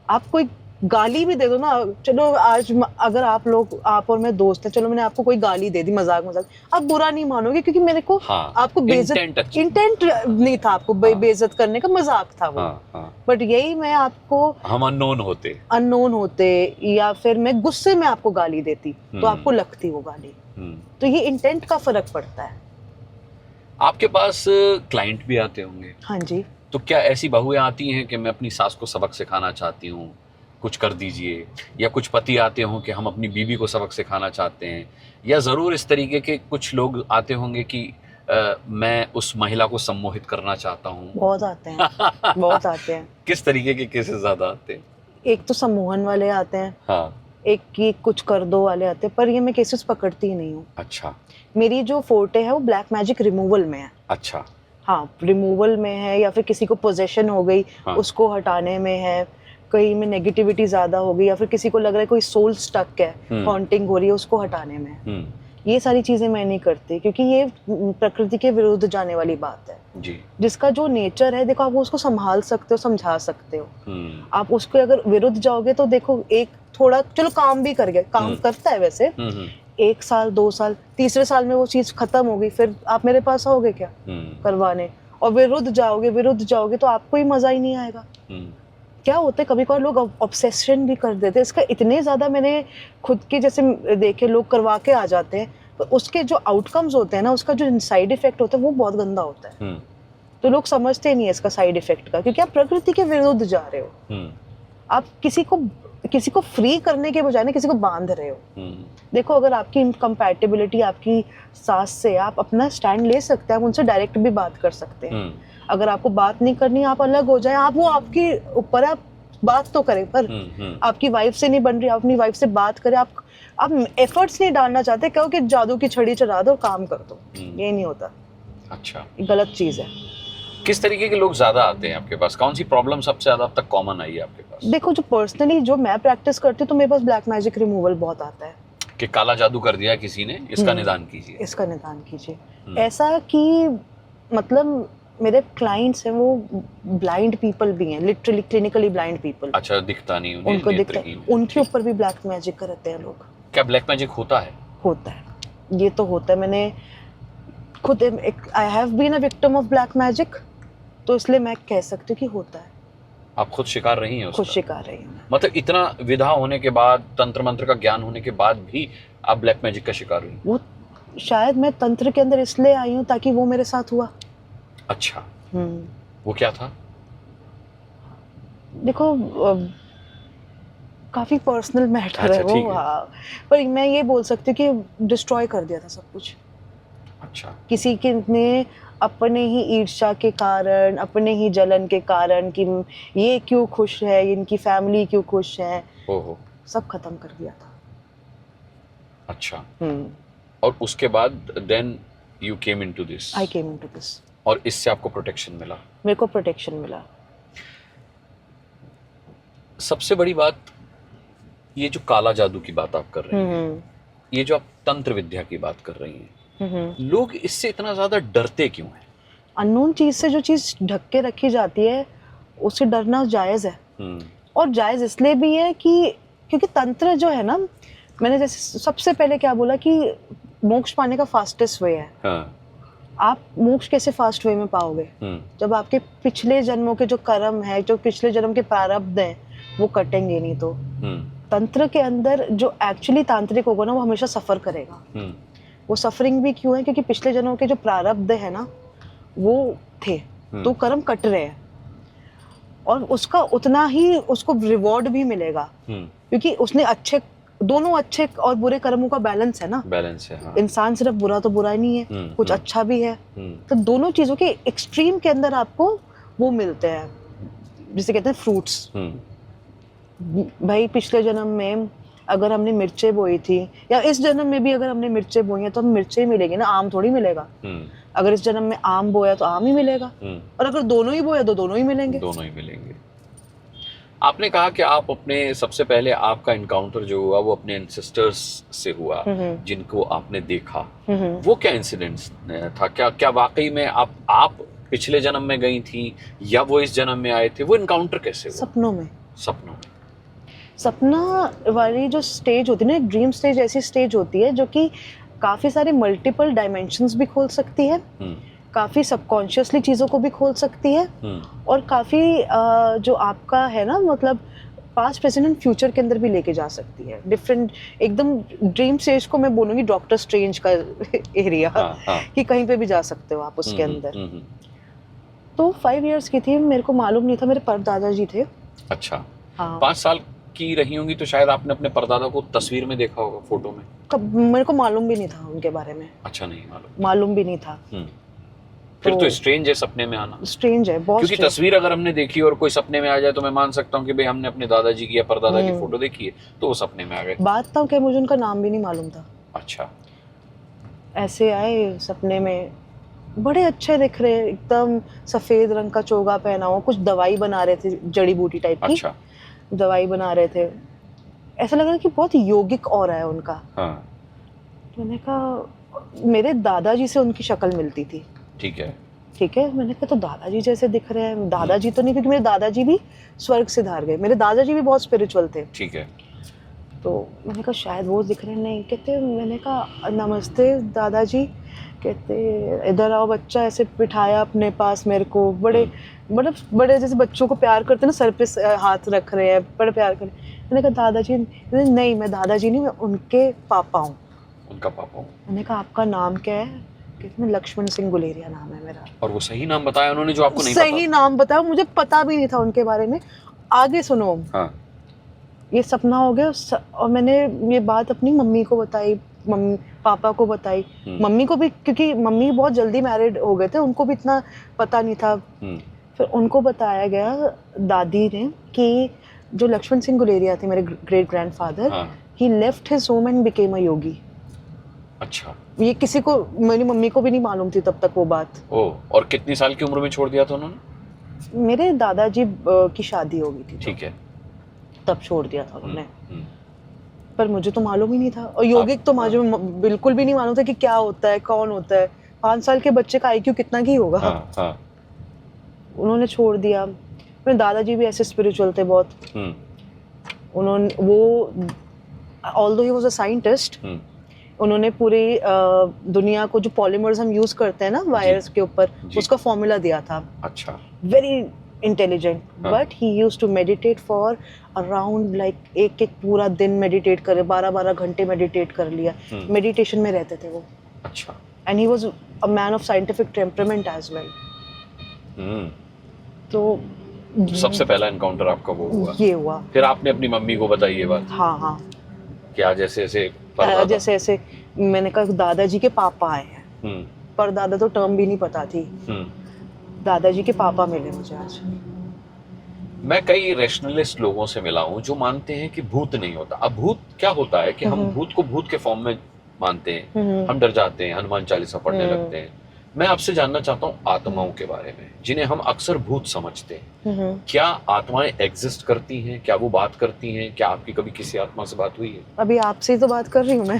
आप कोई गाली भी दे दो ना, चलो आज अगर आप और मैं दोस्त हैं, चलो मैंने आपको कोई गाली दे दी मजाक, आप बुरा नहीं मानोगे क्योंकि मेरे को आपको इंटेंट नहीं था, आपको बेइज्जत करने का मजाक था वो। बट यही मैं आपको, हम अननोन होते या फिर मैं गुस्से में आपको गाली देती तो आपको लगती वो गाली। तो ये इंटेंट का फर्क पड़ता है। आपके पास क्लाइंट भी आते होंगे? हाँ जी। तो क्या ऐसी बहुएं आती हैं कि मैं अपनी सास को सबक सिखाना चाहती हूँ, कुछ कर दीजिए, या कुछ पति आते हों कि हम अपनी बीवी को सबक सिखाना चाहते हैं, या जरूर इस तरीके के कुछ लोग आते होंगे कि मैं उस महिला को सम्मोहित करना चाहता हूँ? बहुत आते हैं बहुत आते हैं। किस तरीके के केसेस ज्यादा आते हैं? एक तो सम्मोहन वाले आते हैं, एक की कुछ कर दो वाले आते हैं, पर ये मैं केसेस पकड़ती ही नहीं हूँ। अच्छा। मेरी जो फोर्टे है वो ब्लैक मैजिक रिमूवल में है। अच्छा। हाँ, रिमूवल में है, या फिर किसी को पोजेशन हो गई उसको हटाने में है, कहीं में नेगेटिविटी ज्यादा हो गई, या फिर किसी को लग रहा है कोई सोल स्टक है, हॉन्टिंग हो रही है, उसको हटाने में। ये सारी चीजें मैं नहीं करती क्योंकि ये प्रकृति के विरुद्ध जाने वाली बात है जी। जिसका जो नेचर है, देखो आप उसको संभाल सकते हो, समझा सकते हो। आप उसको अगर विरुद्ध जाओगे तो देखो, एक थोड़ा चलो काम भी कर गए, काम करता है वैसे, 1 साल 2 साल, तीसरे साल में वो चीज खत्म हो गई, फिर आप मेरे पास आओगे क्या करवाने? और विरुद्ध जाओगे तो आपको ही मजा ही नहीं आएगा। क्या होता है, कभी कभार लोग ऑब्सेशन भी कर देते हैं इसका, इतने ज्यादा मैंने खुद के जैसे देखे, लोग करवा के आ जाते हैं, तो उसके जो आउटकम्स होते हैं ना, उसका जो साइड इफेक्ट होता है वो बहुत गंदा होता है। तो लोग समझते नहीं है इसका साइड इफेक्ट का, क्योंकि आप प्रकृति के विरुद्ध जा रहे हो। आप किसी को फ्री करने के बजाय किसी को बांध रहे हो। देखो, अगर आपकी इनकम्पैटिबिलिटी आपकी सास से, आप अपना स्टैंड ले सकते हैं, आप उनसे डायरेक्ट भी बात कर सकते हैं। अगर आपको बात नहीं करनी, आप अलग हो जाए, आप वो आपके ऊपर, आप बात तो करें, पर आपकी वाइफ से नहीं बन रही, आप अपनी वाइफ से बात करें। आप एफर्ट्स नहीं डालना चाहते, कहो कि जादू की छड़ी चढ़ा दो, काम कर दो, ये नहीं होता। अच्छा, गलत चीज है। किस तरीके के लोग ज्यादा आते हैं आपके पास? कौन सी प्रॉब्लम सबसे ज्यादा अब तक कॉमन आई है आपके पास? देखो, जो पर्सनली जो मैं प्रैक्टिस करती हूँ, तो मेरे पास ब्लैक मैजिक रिमूवल बहुत आता है कि काला जादू कर दिया किसी ने, इसका निदान कीजिए, इसका निदान कीजिए। ऐसा कि मतलब मेरे क्लाइंट्स हैं वो ब्लाइंड पीपल भी हैं, लिटरली क्लिनिकली ब्लाइंड पीपल। अच्छा, दिखता नहीं उन्हें, उनको दिखता है, उनके ऊपर भी ब्लैक मैजिक करते हैं लोग। क्या ब्लैक मैजिक होता है? होता है, ये तो होता है। मैंने खुद I have been a victim of black magic, तो इसलिए मैं कह सकती हूँ कि होता है। आप खुद शिकार रही हैं उसका? खुद शिकार रही हूँ। मतलब इतना विधा होने के बाद, तंत्र मंत्र का ज्ञान होने के बाद भी आप ब्लैक मैजिक का शिकार हुई? वो शायद मैं तंत्र के अंदर इसलिए आई हूँ ताकि वो मेरे साथ हुआ। अच्छा, वो क्या था? देखो काफी पर्सनल मैटर अच्छा, है ठीक वो। है। हाँ, पर मैं ये बोल सकती हूँ कि डिस्ट्रॉय कर दिया था सब कुछ। अच्छा, किसी के ने अपने ही ईर्ष्या के कारण, अपने ही जलन के कारण कि ये क्यों खुश है, इनकी फैमिली क्यों खुश है, ओहो, सब खत्म कर दिया था। अच्छा। और उसके बाद then you came into this. I came into this. और इससे आपको प्रोटेक्शन मिला? मेरे को प्रोटेक्शन मिला। सबसे बड़ी बात, ये जो काला जादू की बात आप कर रही हैं, ये जो आप तंत्र विद्या की बात कर रही हैं, लोग इससे इतना ज्यादा डरते क्यों हैं? अननोन चीज से जो चीज ढक के रखी जाती है उससे डरना जायज है। और जायज इसलिए भी है कि क्योंकि तंत्र जो है ना, मैंने जैसे सबसे पहले क्या बोला कि मोक्ष पाने का फास्टेस्ट वे है। हाँ। आप मोक्ष कैसे फास्ट वे में पाओगे? जब आपके पिछले जन्मों के जो कर्म है, जो पिछले जन्म के प्रारब्ध हैं, वो कटेंगे नहीं तो। तंत्र के अंदर जो एक्चुअली तांत्रिक होगा ना, वो हमेशा सफर करेगा। वो सफरिंग भी क्यों है? क्योंकि पिछले जन्मों के जो प्रारब्ध है ना, वो थे, तो कर्म कट रहे हैं और उसका उतना ही उसको रिवॉर्ड भी मिलेगा, क्योंकि उसने दोनों अच्छे और बुरे कर्मों का बैलेंस है ना। बैलेंस है, हाँ। इंसान सिर्फ बुरा तो बुरा ही नहीं है, कुछ अच्छा भी है। तो दोनों चीजों के एक्सट्रीम के अंदर आपको वो मिलते हैं, जिसे कहते हैं फ्रूट्स। भाई पिछले जन्म में अगर हमने मिर्चें बोई थी, या इस जन्म में भी अगर हमने मिर्चें बोई हैं, तो हम मिर्चें ही मिलेगी ना, आम थोड़ी मिलेगा। अगर इस जन्म में आम बोया तो आम ही मिलेगा, और अगर दोनों ही बोया तो दोनों ही मिलेंगे। दोनों ही मिलेंगे। आपने कहा कि आप अपने सबसे पहले आपका एनकाउंटर जो हुआ वो अपने एंसेस्टर्स से हुआ, जिनको आपने देखा। वो क्या इंसिडेंट्स था? क्या वाकई में आप पिछले जन्म में गई थी, या वो इस जन्म में आए थे? वो एनकाउंटर कैसे हुआ? सपनों में। सपना वाली जो स्टेज होती है ना, ड्रीम स्टेज ऐसी स्टेज होती है जो कि काफी सारे मल्टीपल डायमेंशंस भी खोल सकती है, काफी सबकॉन्शियसली चीजों को भी खोल सकती है, और काफी जो आपका है ना, मतलब पास्ट प्रेजेंट एंड फ्यूचर के अंदर भी लेके जा सकती है। डिफरेंट एकदम ड्रीम स्टेज को मैं बोलूंगी डॉक्टर स्ट्रेंज का एरिया। कि कहीं पे भी जा सकते हो आप उसके अंदर। तो 5 इयर्स की थी, मेरे को मालूम नहीं था, मेरे परदादा जी थे। अच्छा, हाँ। 5 साल की रही होंगी तो शायद आपने अपने परदादा को तस्वीर में देखा होगा, फोटो में। कब? मेरे को मालूम भी नहीं था उनके बारे में। अच्छा, नहीं मालूम भी नहीं था। फिर तो स्ट्रेंज है सपने में आना। स्ट्रेंज है बहुत, क्योंकि तस्वीर अगर हमने देखी और कोई सपने में आ जाए तो मैं मान सकता हूँ कि भाई हमने अपने दादाजी की या परदादा की फोटो देखी है, तो वो सपने में आ गए। बात था कि मुझे उनका नाम भी नहीं मालूम था। अच्छा। ऐसे आए सपने में, बड़े अच्छे दिख रहे, एकदम सफेद रंग का चोगा पहना हुआ, कुछ दवाई बना रहे थे, जड़ी बूटी टाइप की। अच्छा। दवाई बना रहे थे, ऐसा लग रहा कि बहुत योगिक ऑरा है उनका। हाँ। मैंने कहा मेरे दादाजी से उनकी शक्ल मिलती थी। ठीक है। मैंने कहा तो दादाजी जैसे दिख रहे हैं। दादाजी तो नहीं, क्योंकि मेरे दादाजी भी स्वर्ग से धार गए, मेरे दादाजी भी बहुत स्पिरिचुअल थे। ठीक है। तो मैंने कहा शायद वो दिख रहे हैं। नहीं, कहते, मैंने कहा नमस्ते दादाजी। कहते इधर आओ बच्चा। ऐसे बिठाया अपने पास मेरे को, बड़े जैसे बच्चों को प्यार करते ना, सर पे हाथ रख रहे हैं, बड़े प्यार कर। मैंने कहा दादाजी नहीं, मैं दादाजी नहीं, मैं उनके पापा हूँ। उनका पापा हूँ। मैंने कहा आपका नाम क्या है? कहते हैं लक्ष्मण सिंह गुलेरिया नाम है मेरा। और वो सही नाम बताया उन्होंने जो आपको नहीं पता? सही नाम बताया, मुझे पता भी नहीं था उनके बारे में। आगे सुनो। हाँ। ये सपना हो गया और मैंने ये बात अपनी मम्मी को बताई, पापा को बताई, मम्मी को भी, क्योंकि मम्मी बहुत जल्दी मैरिड हो गए थे, उनको भी इतना पता नहीं था। फिर उनको बताया गया दादी ने कि जो लक्ष्मण सिंह गुलेरिया थे, मेरे great grandfather, he left his home and became a yogi. अच्छा। ये किसी को, मेरी मम्मी को भी नहीं मालूम थी तब तक वो बात। और कितनी साल की उम्र में छोड़ दिया था उन्होंने? मेरे दादाजी की शादी हो गई थी। ठीक है। तब छोड़ दिया था उन्होंने। पर मुझे तो मालूम ही नहीं था, और योगिक तो मुझे बिल्कुल भी नहीं मालूम था कि क्या होता है, कौन होता है। 5 साल के बच्चे का IQ कितना की होगा। हाँ। उन्होंने छोड़ दिया। मेरे दादाजी भी ऐसे स्पिरिचुअल थे बहुत। उन्होंने वो, although he was a scientist, उन्होंने पूरी दुनिया को जो पॉलीमर्स हम यूज करते हैं ना वायरस के ऊपर, उसका फॉर्मूला दिया था। अच्छा। Very intelligent, but he used to meditate for around like एक पूरा दिन मेडिटेट करे, 12-12 घंटे मेडिटेट कर लिया, मेडिटेशन में रहते थे वो. अच्छा. And he was a man of scientific temperament as well. तो सबसे पहला एनकाउंटर आपका वो हुआ? ये हुआ. फिर आपने अपनी मम्मी को बताई ये बात? हाँ हाँ. क्या जैसे ऐसे मैंने कहा दादाजी के पापा आए हैं. पर दादा तो टर्म भी नहीं पता थी. दादाजी के पापा मिले मुझे आज. मैं कई रैशनलिस्ट लोगों से मिला हूँ जो मानते हैं कि भूत नहीं होता. अब भूत क्या होता है कि हम भूत को भूत के फॉर्म में मानते हैं, हम डर जाते हैं, हनुमान चालीसा पढ़ने लगते हैं. मैं आपसे जानना चाहता हूँ आत्माओं के बारे में, जिन्हें हम अक्सर भूत समझते हैं. क्या आत्माएं एग्जिस्ट करती हैं? क्या वो बात करती हैं? क्या आपकी कभी किसी आत्मा से बात हुई है? अभी आपसे ही तो बात कर रही हूँ मैं.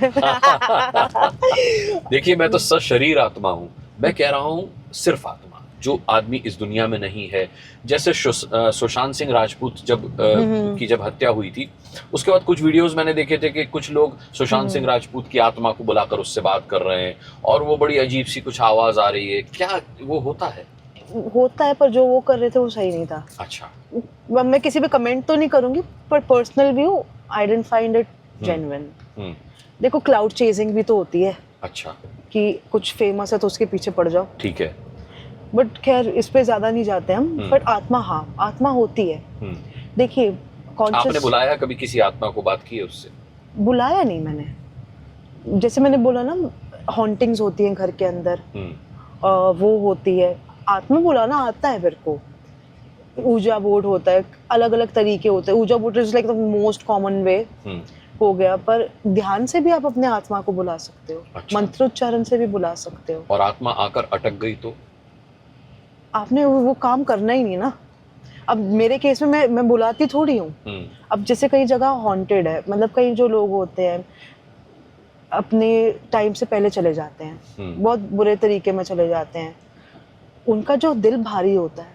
देखिए, मैं तो सशरीर आत्मा हूँ. मैं कह रहा हूँ सिर्फ आत्मा, जो आदमी इस दुनिया में नहीं है. जैसे सुशांत सिंह राजपूत जब हत्या हुई थी, उसके बाद कुछ वीडियोस मैंने देखे थे कि कुछ लोग सुशांत सिंह राजपूत की आत्मा को बुलाकर उससे बात कर रहे हैं और वो बड़ी अजीब सी कुछ आवाज आ रही है. क्या वो होता है? होता है, पर जो वो कर रहे थे वो सही नहीं था. अच्छा. मैं किसी पे कमेंट तो नहीं करूंगी, पर personal view, I didn't find it genuine. देखो, क्लाउड चेजिंग भी तो होती है. अच्छा. कि कुछ फेमस है तो उसके पीछे पड़ जाओ. ठीक है. बट खैर इस पे ज्यादा नहीं जाते हम. बट आत्मा, हाँ, आत्मा होती है. देखिए, आपने बुलाया कभी किसी आत्मा को, बात की है उससे? बुलाया नहीं मैंने. जैसे मैंने बोला ना, हॉन्टिंग्स होती हैं घर के अंदर, वो होती है. आत्मा बुलाना आता है मेरे को. ऊजा बोर्ड होता है, अलग अलग तरीके होते हैं. ऊजा board is like the most common वे हो गया, पर ध्यान से भी आप अपने आत्मा को बुला सकते हो. अच्छा. मंत्रोच्चारण से भी बुला सकते हो. और आत्मा आकर अटक गई तो आपने वो काम करना ही नहीं ना. अब मेरे केस में मैं बुलाती थोड़ी हूँ. अब जैसे कई जगह हॉन्टेड है, मतलब कई जो लोग होते हैं अपने टाइम से पहले चले जाते हैं, बहुत बुरे तरीके में चले जाते हैं. उनका जो दिल भारी होता है,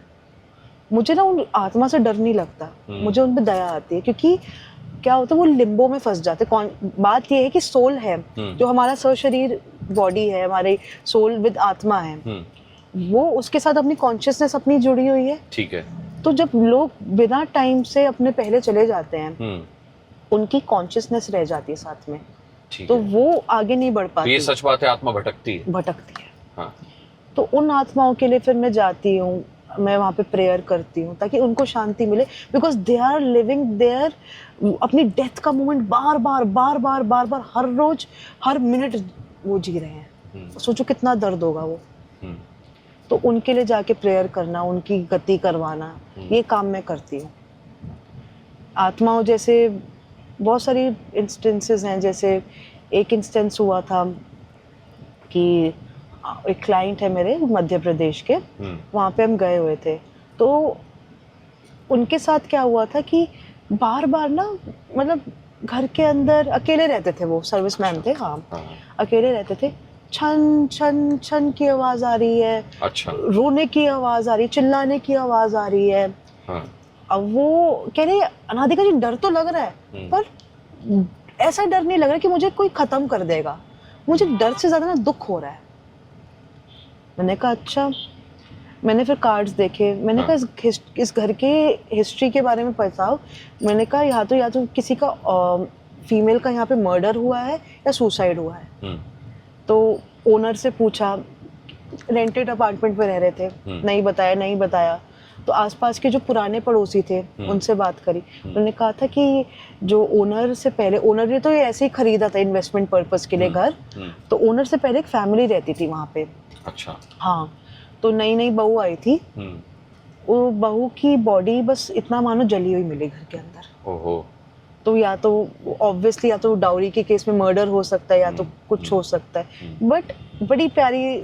मुझे ना उन आत्मा से डर नहीं लगता. मुझे उन पे दया आती है, क्योंकि क्या होता है, वो लिम्बो में फंस जाते. बात ये है कि सोल है, जो हमारा सशरीर बॉडी है, हमारे सोल विद आत्मा है, वो उसके साथ अपनी कॉन्शियसनेस अपनी जुड़ी हुई है. ठीक है. तो जब लोग बिना टाइम से अपने पहले चले जाते हैं, उनकी कॉन्शियसनेस रह जाती है साथ में, तो वो आगे नहीं बढ़ पाती. ये सच बात है, आत्मा भटकती है. हाँ. तो उन आत्माओं के लिए फिर मैं जाती हूँ, मैं वहाँ पे प्रेयर करती हूँ ताकि उनको शांति मिले. Because they are living there अपनी डेथ का मोमेंट बार बार हर रोज हर मिनट वो जी रहे हैं. सोचो कितना दर्द होगा वो. तो उनके लिए जाके प्रेयर करना, उनकी गति करवाना, ये काम मैं करती हूँ. आत्माओं जैसे बहुत सारी इंस्टेंसेस हैं. जैसे एक इंस्टेंस हुआ था कि एक क्लाइंट है मेरे मध्य प्रदेश के, वहाँ पे हम गए हुए थे. तो उनके साथ क्या हुआ था कि बार बार ना, मतलब घर के अंदर अकेले रहते थे, वो सर्विसमैन थे. हाँ, अकेले रहते थे. छन छन छन की आवाज आ रही है. अच्छा. रोने की आवाज आ रही है, चिल्लाने की आवाज आ रही है. हाँ. अब वो कह रहे, अनादिका जी डर तो लग रहा है, पर ऐसा डर नहीं लग रहा कि मुझे कोई खत्म कर देगा. मुझे डर से ज्यादा ना दुख हो रहा है. मैंने कहा अच्छा. मैंने फिर कार्ड्स देखे. मैंने कहा इस घर के हिस्ट्री के बारे में बताओ. मैंने कहा या तो किसी का फीमेल का यहाँ पे मर्डर हुआ है या सुसाइड हुआ है. तो ओनर से पूछा, रेंटेड अपार्टमेंट में रह रहे थे, नहीं बताया. तो आसपास के जो पुराने पड़ोसी थे, उनसे बात करी. उन्होंने कहा था कि जो ओनर से पहले, ओनर ने तो ये ऐसे ही खरीदा था इन्वेस्टमेंट पर्पस के लिए घर. तो ओनर से पहले एक फैमिली रहती थी वहाँ पे. अच्छा. हाँ. तो नई बहू आई थी. वो बहू की बॉडी बस इतना मानो जली हुई मिली घर के अंदर. ओहो. तो या तो ऑब्वियसली या तो डाउरी के केस में मर्डर हो सकता है, या तो कुछ हो सकता है. बट बड़ी प्यारी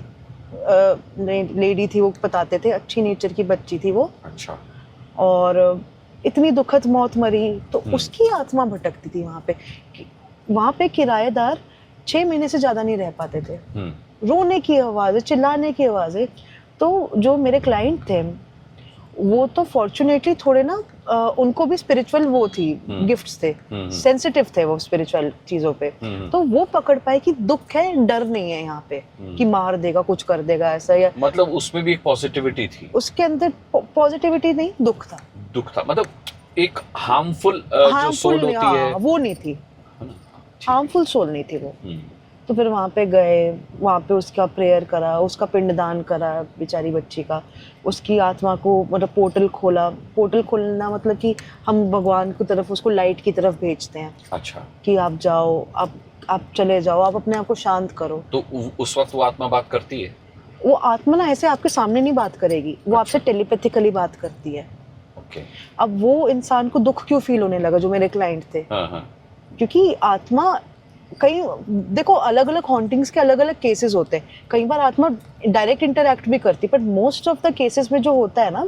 लेडी थी, वो बताते थे, अच्छी नेचर की बच्ची थी वो. अच्छा. और इतनी दुखद मौत मरी, तो उसकी आत्मा भटकती थी वहाँ पे. वहाँ पे किराएदार 6 महीने से ज्यादा नहीं रह पाते थे. रोने की आवाजें, चिल्लाने की आवाजें. तो जो मेरे क्लाइंट थे, वो तो फॉर्चुनेटली थोड़े ना उनको भी स्पिरिचुअल वो थी, गिफ्ट्स थे, सेंसिटिव थे वो स्पिरिचुअल चीजों पे। तो वो पकड़ पाए कि दुख है, डर नहीं है यहाँ पे कि मार देगा, कुछ कर देगा ऐसा, या मतलब उसमें भी एक पॉजिटिविटी थी, उसके अंदर पॉजिटिविटी नहीं, दुख था। मतलब एक हार्मफुल जो सोल होती है वो नहीं थी, है ना? हार्मफुल सोल नहीं थी वो। तो फिर वहाँ पे गए, वहाँ पे उसका प्रेयर करा, उसका पिंडदान करा बेचारी बच्ची का, उसकी आत्मा को मतलब पोर्टल खोला। पोर्टल खोलना मतलब कि हम भगवान की तरफ, उसको लाइट की तरफ भेजते हैं। अच्छा, कि आप जाओ, आप चले जाओ, आप अपने आप को शांत करो। तो उस वक्त वो आत्मा बात करती है? वो आत्मा ना ऐसे आपके सामने नहीं बात करेगी, वो आपसे टेलीपैथिकली बात करती है। ओके। अब वो इंसान को दुख क्यों फील होने लगा, जो मेरे क्लाइंट थे? हाँ। क्योंकि आत्मा कई, देखो अलग अलग हॉन्टिंग्स के अलग अलग केसेस होते हैं। कई बार आत्मा डायरेक्ट इंटरैक्ट भी करती है, but most of the cases में जो होता है ना,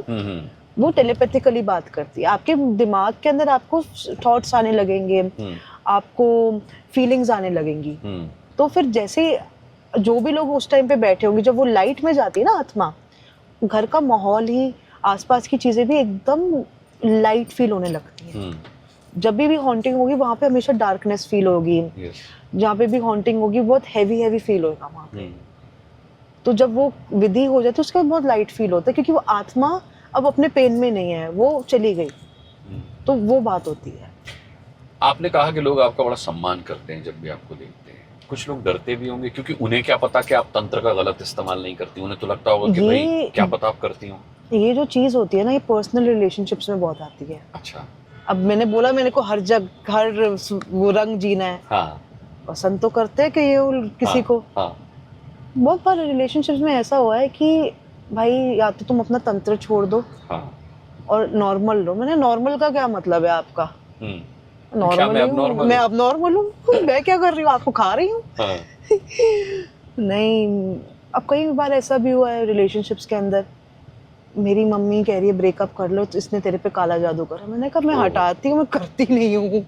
वो टेलीपैथिकली बात करती है। आपके दिमाग के अंदर आपको थॉट्स आने लगेंगे, आपको फीलिंग्स आने लगेंगी। तो फिर जैसे जो भी लोग उस टाइम पे बैठे होंगे, जब वो लाइट में जाती है ना आत्मा, घर का माहौल ही, आसपास की चीजें भी एकदम लाइट फील होने लगती हैं। जब भी हॉन्टिंग होगी वहाँ पे हमेशा डार्कनेस फील होगी। जहाँ पे भी हॉन्टिंग होगी बहुत हैवी फील होगा वहाँ पे। तो जब वो विधि हो जाती है उसके बाद बहुत लाइट फील होता है, क्योंकि वो आत्मा अब अपने पेन में नहीं है, वो चली गई। तो वो बात होती है। आपने कहा कि लोग आपका बड़ा सम्मान करते हैं जब भी आपको देखते हैं, कुछ लोग डरते भी होंगे, क्योंकि उन्हें क्या पता कि आप तंत्र का गलत इस्तेमाल नहीं करती। उन्हें तो लगता होगा कि भाई क्या पता आप करती हो। ये जो चीज होती है ना, ये पर्सनल रिलेशनशिप्स में बहुत आती है। अच्छा। अब मैंने बोला मेरे को हर जगह हर वो रंग जीना है। हाँ। पसंद तो करते हैं कि ये किसी को। बहुत बार रिलेशनशिप्स में ऐसा हुआ है कि भाई या तो तुम अपना तंत्र छोड़ दो और नॉर्मल रहो। मैंने नॉर्मल का क्या मतलब है आपका? नॉर्मल मैं अब नॉर्मल हूँ, मैं क्या कर रही हूँ, आपको खा रही हूँ? नहीं। अब कई बार ऐसा भी हुआ है रिलेशनशिप्स के अंदर, मेरी मम्मी कह रही है ब्रेकअप कर लो, इसने तेरे पे काला जादू करा। मैंने कहा मैं हटाती हूँ, मैं करती नहीं हूँ।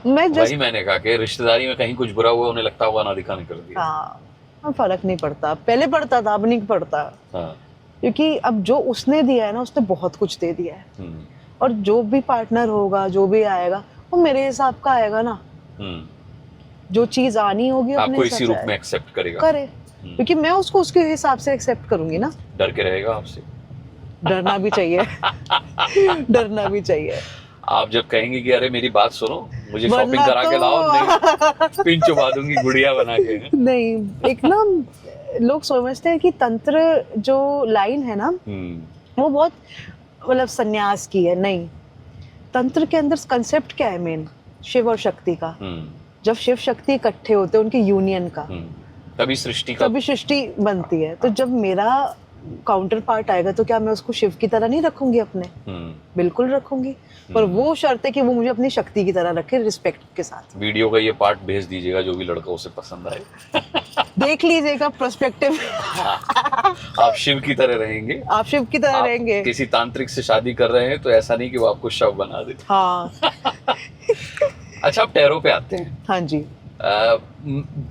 वही मैंने कहा कि रिश्तेदारी में कहीं कुछ बुरा हुआ, उन्हें लगता होगा ना दिखाने कर दिया। हाँ, फर्क नहीं पड़ता। पहले पड़ता था, अब नहीं पड़ता। क्योंकि अब जो उसने दिया है ना, उसने बहुत कुछ दे दिया है। और जो भी पार्टनर होगा, जो भी आएगा, वो मेरे हिसाब का आएगा ना। जो चीज आनी होगी आपको इसी रूप में एक्सेप्ट करेगा, करे। क्योंकि मैं उसको उसके हिसाब से एक्सेप्ट करूंगी ना। डर के रहेगा आपसे? डरना भी चाहिए। डरना भी चाहिए। आप जब कहेंगे कि अरे मेरी बात सुनो, मुझे शॉपिंग करा के लाओ, नहीं पिन चुबा दूंगी गुड़िया बना के। नहीं, एक ना लोग समझते हैं कि तंत्र जो लाइन है ना, वो बहुत मतलब सन्यास की है। नहीं, तंत्र के अंदर कंसेप्ट क्या है मेन? शिव और शक्ति का। जब शिव शक्ति इकट्ठे होते हैं, उनकी यूनियन का, तभी सृष्टि बनती है। तो जब मेरा काउंटर पार्ट आएगा तो क्या मैं उसको शिव की तरह नहीं रखूंगी अपने? बिल्कुल रखूंगी, पर वो शर्त है कि वो मुझे अपनी शक्ति की तरह रखे, रिस्पेक्ट के साथ। वीडियो का ये पार्ट भेज दीजिएगा, जो भी लड़का उसे पसंद आए। देख लीजिएगा पर्सपेक्टिव। आप शिव की तरह रहेंगे। आप शिव की तरह रहेंगे। किसी तांत्रिक से शादी कर रहे हैं तो ऐसा नहीं कि वो आपको शव बना दे। हाँ। अच्छा, आप टैरो पे आते हैं। हाँ जी।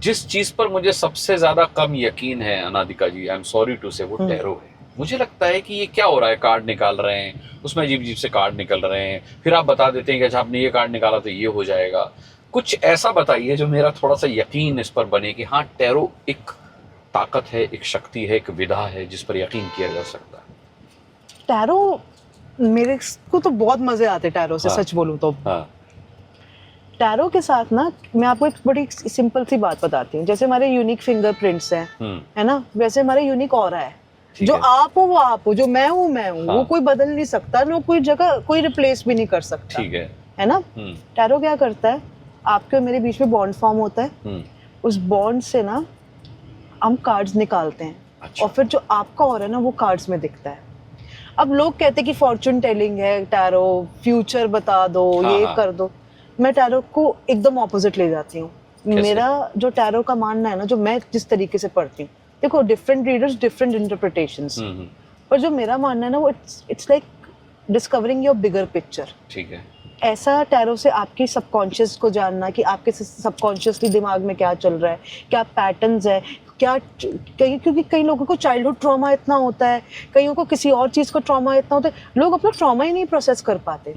जिस चीज पर मुझे सबसे ज्यादा कम यकीन है अनादिका जी, आई एम सॉरी टू से, वो टैरो है। मुझे लगता है कि ये क्या हो रहा है, कार्ड निकाल रहे हैं, उसमें अजीब अजीब से कार्ड निकल रहे हैं, फिर आप बता देते हैं कि अच्छा आपने ये कार्ड निकाला तो ये हो जाएगा। कुछ ऐसा बताइए जो मेरा थोड़ा सा यकीन इस पर बने कि हाँ, टैरो एक ताकत है, एक शक्ति है, एक विधा है जिस पर यकीन किया जा सकता है। टैरो मेरे को तो बहुत मजे आते टैरो से। सच बोलूं तो टैरो के साथ ना मैं आपको एक बड़ी सिंपल सी बात बताती हूँ। जैसे हमारे यूनिक फिंगरप्रिंट्स हैं, है ना, वैसे हमारे यूनिक ऑरा है। जो आप हो वो आप हो, जो मैं हूँ मैं हूँ। वो कोई बदल नहीं सकता, ना कोई जगह कोई रिप्लेस भी नहीं कर सकता। ठीक है ना। टैरो क्या करता है, आपके और मेरे बीच में बॉन्ड फॉर्म होता है। उस बॉन्ड से ना हम कार्ड्स निकालते हैं। अच्छा। और फिर जो आपका ऑरा है ना, वो कार्ड्स में दिखता है। अब लोग कहते हैं कि फॉर्चून टेलिंग है टैरो, फ्यूचर बता दो, ये कर दो। मैं टैरो को एकदम ऑपोजिट ले जाती हूँ। मेरा जो टैरो का मानना है ना, जो मैं जिस तरीके से पढ़ती हूँ, देखो डिफरेंट रीडर्स डिफरेंट इंटरप्रिटेशंस, पर जो मेरा मानना है ना, वो it's like discovering your bigger picture. ठीक है। ऐसा टैरो से आपकी सबकॉन्शियस को जानना कि आपके सबकॉन्शियसली दिमाग में क्या चल रहा है, क्या पैटर्न्स है, क्या, क्योंकि कई लोगों को चाइल्डहुड ट्रॉमा इतना होता है, कईयों को किसी और चीज का ट्रॉमा इतना होता है, लोग अपना ट्रॉमा ही नहीं प्रोसेस कर पाते।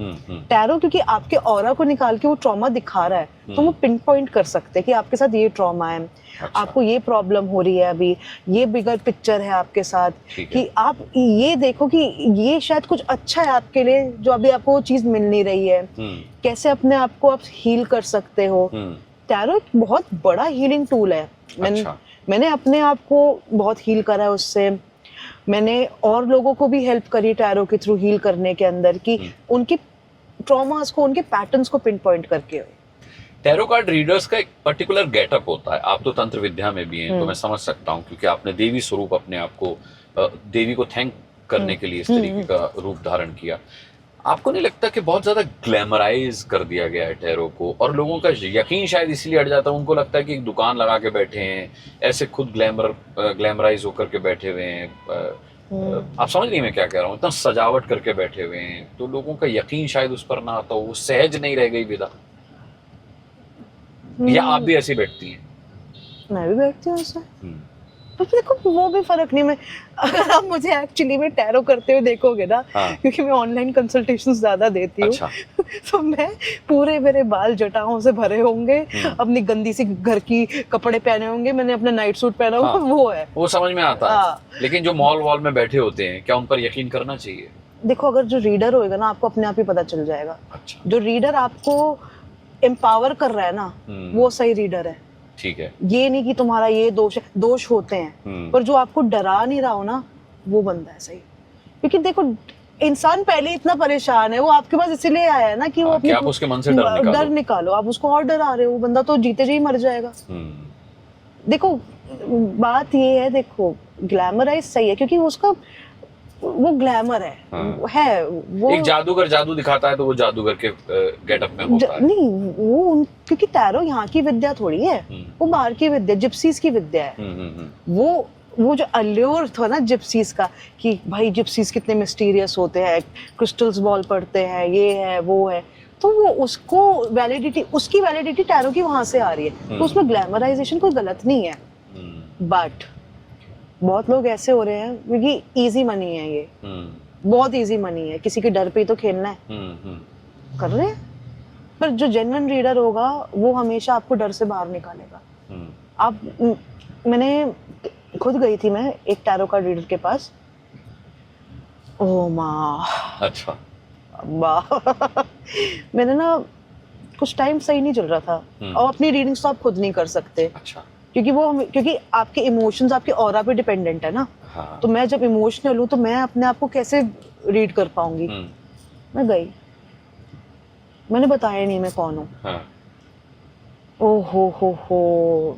टैरो क्योंकि आपके ऑरा को निकाल के वो ट्रॉमा दिखा रहा है, तो वो पिन पॉइंट कर सकते हैं कि आपके साथ ये ट्रॉमा है, अच्छा। आपको ये प्रॉब्लम हो रही है, अभी ये बिगर पिक्चर है आपके साथ, कि आप ये देखो कि ये शायद कुछ अच्छा है आपके लिए जो अभी आपको वो चीज मिल नहीं रही है, कैसे अपने आप को आप हील कर सकते हो। टैरो एक बहुत बड़ा हीलिंग टूल है। मैंने अपने आप को बहुत हील करा है उससे, मैंने और लोगों को भी हेल्प करी टैरो के थ्रू हील करने के अंदर, कि उनकी ट्रॉमास को, उनके पैटर्न्स को पिन पॉइंट करके। टैरो कार्ड रीडर्स का एक पर्टिकुलर गेटअप होता है, आप तो तंत्र विद्या में भी हैं तो मैं समझ सकता हूँ, क्योंकि आपने देवी स्वरूप अपने आप को, देवी को थैंक करने के लिए इस तरीके का रूप धारण किया। आपको नहीं लगता कि बहुत ज्यादा ग्लैमराइज कर दिया गया है टैरो को, और लोगों का यकीन शायद इसलिए हट जाता है, उनको लगता है कि एक दुकान लगा के बैठे हैं, ऐसे खुद ग्लैमराइज होकर के बैठे हुए हैं, आप समझ नहीं मैं क्या कह रहा हूँ, इतना सजावट करके बैठे हुए हैं, तो लोगों का यकीन शायद उस पर ना आता हो, वो सहज नहीं रह गई विदा। या आप भी ऐसी बैठती हैं? मैं भी बैठती हूँ ऐसे, तो देखो वो भी फर्क नहीं। मैं, अगर आप मुझे एक्चुअली में टैरो करते हुए देखोगे ना, क्योंकि मैं ऑनलाइन कंसल्टेशंस ज्यादा देती हूँ, अच्छा। तो मैं पूरे, मेरे बाल जटाओं से भरे होंगे, अपनी गंदी सी घर की कपड़े पहने होंगे, मैंने अपना नाइट सूट पहना होगा, वो है, वो समझ में आता है। लेकिन जो मॉल वॉल में बैठे होते हैं, क्या उन पर यकीन करना चाहिए? देखो, अगर जो रीडर होएगा ना, आपको अपने आप ही पता चल जाएगा। अच्छा। जो रीडर आपको एम्पावर कर रहा है ना, वो सही रीडर है। ठीक है। ये नहीं कि तुम्हारा ये दोष है, दोष होते हैं, पर जो आपको डरा नहीं रहा हो ना, वो बंदा है सही। क्योंकि देखो, इंसान पहले इतना परेशान है, वो आपके पास इसीलिए आया है ना कि वो अपने आप उसके मन से डर निकालो। आप उसको और डरा रहे हो, वो बंदा तो जीते जी मर जाएगा। देखो, बात ये है, देखो ग्लैमराइज सही है क्योंकि उसका वो ग्लैमर है वो एक जादूगर जादू दिखाता है तो वो जादूगर के गेटअप में होता है। नहीं, वो क्योंकि टैरो यहाँ की विद्या थोड़ी है, वो बाहर की विद्या, जिप्सीज की विद्या है। वो जो अल्योर था ना जिप्सीज का, कि भाई जिप्सीज कितने मिस्टीरियस होते हैं, क्रिस्टल्स बॉल पड़ते हैं, ये है वो है, तो वो उसको वैलिडिटी, उसकी वैलिडिटी टैरो की वहां से आ रही है, तो उसमें ग्लैमराइजेशन कोई गलत नहीं है। बट बहुत लोग ऐसे हो रहे हैं क्योंकि इजी मनी है, ये बहुत इजी मनी है, किसी के डर पे ही तो खेलना है, कर रहे हैं। पर जो जेन्युइन रीडर होगा वो हमेशा आपको डर से बाहर निकालेगा। आप, मैंने खुद गई थी मैं एक टैरो कार्ड रीडर के पास, ओ माँ, अच्छा मैंने ना कुछ टाइम सही नहीं चल रहा था, और अपनी रीडिंग्स तो आप खुद नहीं कर सकते। अच्छा। क्योंकि आपके इमोशंस आपके ऑरा पे डिपेंडेंट है ना। हाँ। तो मैं जब इमोशनल हूँ तो मैं अपने आप को कैसे रीड कर पाऊंगी। मैं गई, मैंने बताया नहीं मैं कौन हूँ। हाँ। ओ हो,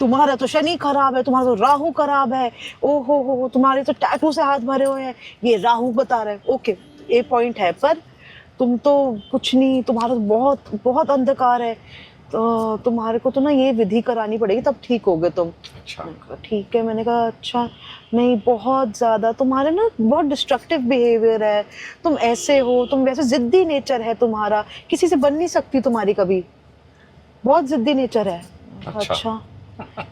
तुम्हारा तो शनि खराब है, तुम्हारा तो राहु खराब है, ओ हो, तुम्हारे तो टैटू से हाथ भरे हुए हैं, ये राहु बता रहे हैं। ओके, ये पॉइंट है, पर तुम तो कुछ नहीं, तुम्हारा तो बहुत बहुत अंधकार है, तो तुम्हारे को तो ना ये विधि करानी पड़ेगी तब ठीक होगे तुम। अच्छा। ठीक है, मैंने कहा अच्छा, नहीं बहुत ज्यादा तुम्हारे ना बहुत डिस्ट्रक्टिव बिहेवियर है, तुम ऐसे हो, तुम वैसे जिद्दी नेचर है तुम्हारा, किसी से बन नहीं सकती तुम्हारी कभी, बहुत जिद्दी नेचर है। अच्छा।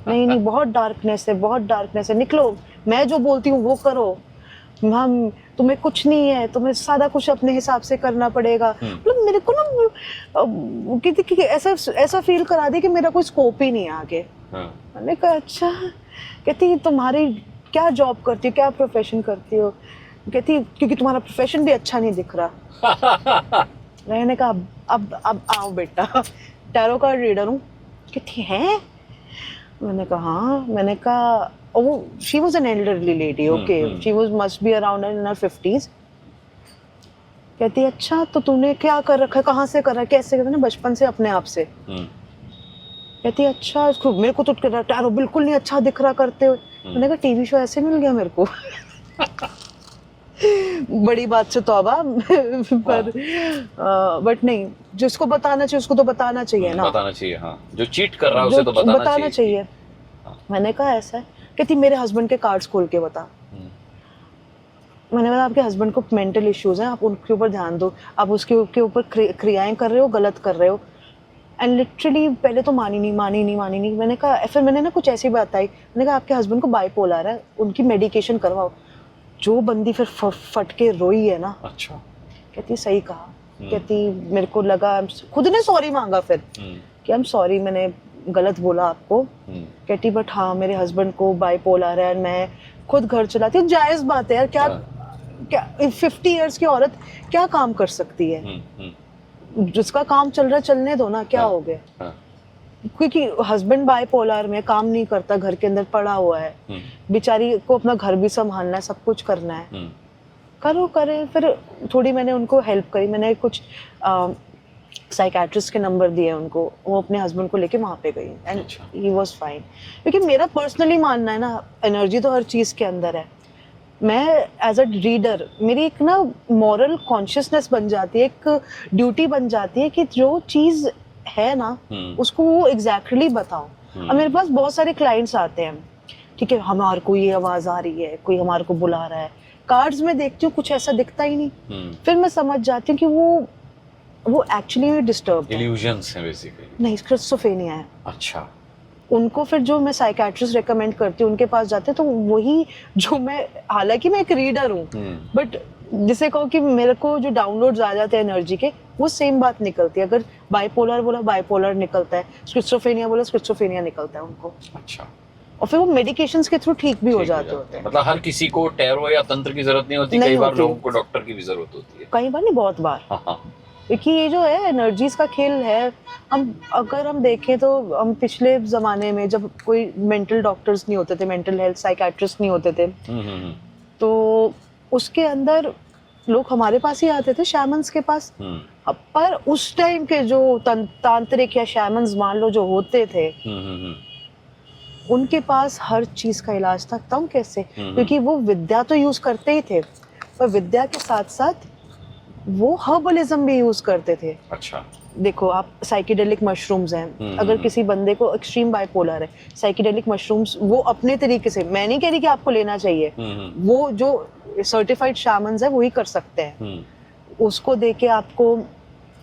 नहीं, बहुत डार्कनेस है, बहुत डार्कनेस है, निकलो, मैं जो बोलती हूँ वो करो, हम तुम्हें कुछ नहीं है, तुम्हें सारा कुछ अपने हिसाब से करना पड़ेगा। मतलब मेरे को ना ऐसा फील करा दी कि मेरा कोई स्कोप ही नहीं है आगे। मैंने कहा अच्छा, कहती तुम्हारी क्या जॉब करती हो, क्या प्रोफेशन करती हो, कहती क्योंकि तुम्हारा प्रोफेशन भी अच्छा नहीं दिख रहा। मैंने कहा अब आओ बेटा, टैरो कार्ड रीडर हूँ। कहती है, मैंने कहा हाँ, मैंने कहा वो she was an elderly lady, okay, she was must be around in her 50s। कहती अच्छा, तो तूने क्या कर रखा है, कहाँ से कर रहा है, कैसे कर रहा है? बचपन से, अपने आप से। कहती अच्छा, इसको मेरे को तो टैरो बिल्कुल नहीं अच्छा दिख रहा करते हुए। मैंने कहा टीवी शो ऐसे मिल गया मेरे को। बड़ी बात से तौबा। पर बट नहीं, जिसको बताना चाहिए उसको तो बताना चाहिए ना, बताना चाहिए। हाँ, जो चीट कर रहा है उसे तो बताना चाहिए। मैंने कहा ऐसा है, कहती मेरे हस्बैंड के कार्ड्स खोल के बता। मैंने बोला आपके हस्बैंड को मेंटल इश्यूज हैं, आप उनके ऊपर ध्यान दो, आप उसके ऊपर क्रियाएं कर रहे हो, गलत कर रहे हो। एंड लिटरली पहले तो मानी नहीं। मैंने कहा, फिर मैंने ना कुछ ऐसी बात आई, मैंने कहा आपके हस्बैंड को बाइपोलर है, उनकी मेडिकेशन करवाओ। जो बंदी फिर फट के रोई है ना। अच्छा। कहती सही कहा, कहती मेरे को लगा, खुद ने सॉरी मांगा फिर कि आई एम सॉरी, मैंने गलत बोला आपको। कहती बट हाँ मेरे हस्बैंड को बाइपोलर है, मैं खुद घर चलाती हूँ। जायज बात है यार, क्या 50 इयर्स की औरत क्या काम कर सकती है? जिसका काम चल रहा है चलने दो ना, क्या हो गया? क्योंकि हस्बैंड बाइपोलर में काम नहीं करता, घर के अंदर पड़ा हुआ है, बेचारी को अपना घर भी संभालना है, सब कुछ करना है। करे फिर थोड़ी मैंने उनको हेल्प करी, मैंने कुछ साइकेट्रिस्ट के नंबर दिए उनको, वो अपने हस्बैंड को लेके वहाँ पे गई एंड ही वाज फाइन। क्योंकि मेरा पर्सनली मानना है ना, एनर्जी तो हर चीज़ के अंदर है। मैं एज अ रीडर, मेरी एक ना मॉरल कॉन्शियसनेस बन जाती है, एक ड्यूटी बन जाती है कि जो चीज़ है ना उसको वो एग्जैक्टली बताओ। अब मेरे पास बहुत सारे क्लाइंट्स आते हैं, ठीक है, हमारे को ये आवाज़ आ रही है, कोई हमारे को बुला रहा है, कार्ड्स में देखती हूँ कुछ ऐसा दिखता ही नहीं, फिर मैं समझ जाती हूँ कि वो एक्चुअली डिस्टर्ब इल्यूजन्स हैं बेसिकली। नहीं, स्किज़ोफ्रेनिया है। अच्छा। उनको फिर जो मैं साइकेट्रिस्ट रेकमेंड करती हूँ उनके पास जाते हैं, तो वही जो मैं, हालांकि मैं एक रीडर हूँ, बट जिसे कहो कि मेरे को जो डाउनलोड्स आ जाते हैं एनर्जी के, वो सेम बात निकलती है। अगर बाइपोलर बोला बाइपोलर निकलता है, स्किज़ोफ्रेनिया बोला स्किज़ोफ्रेनिया निकलता है उनको। अच्छा। और फिर वो मेडिकेशंस के थ्रू ठीक भी हो जाते होते हैं। मतलब हर किसी को टैरो या तंत्र की जरूरत नहीं होती, कई बार लोगों को डॉक्टर की भी जरूरत होती है। कई बार नहीं, बहुत बार। क्योंकि ये जो है एनर्जीज का खेल है। अगर हम देखें तो हम पिछले जमाने में जब कोई मेंटल डॉक्टर्स नहीं होते थे, मेंटल हेल्थ साइकेट्रिस्ट नहीं होते थे, तो उसके अंदर लोग हमारे पास ही आते थे, शैमन्स के पास। पर उस टाइम के जो तांत्रिक या शैमन्स मान लो जो होते थे, उनके पास हर चीज का इलाज था। तब कैसे? क्योंकि वो विद्या तो यूज करते ही थे, पर विद्या के साथ साथ वो हर्बलिज्म भी यूज करते थे। अच्छा। देखो आप, साइकेडेलिक मशरूम्स हैं, अगर किसी बंदे को एक्सट्रीम बाइपोलर है, साइकेडेलिक मशरूम्स वो अपने तरीके से, मैं नहीं कह रही कि आपको लेना चाहिए, वो जो सर्टिफाइड शामन्स है वही कर सकते हैं, उसको देके आपको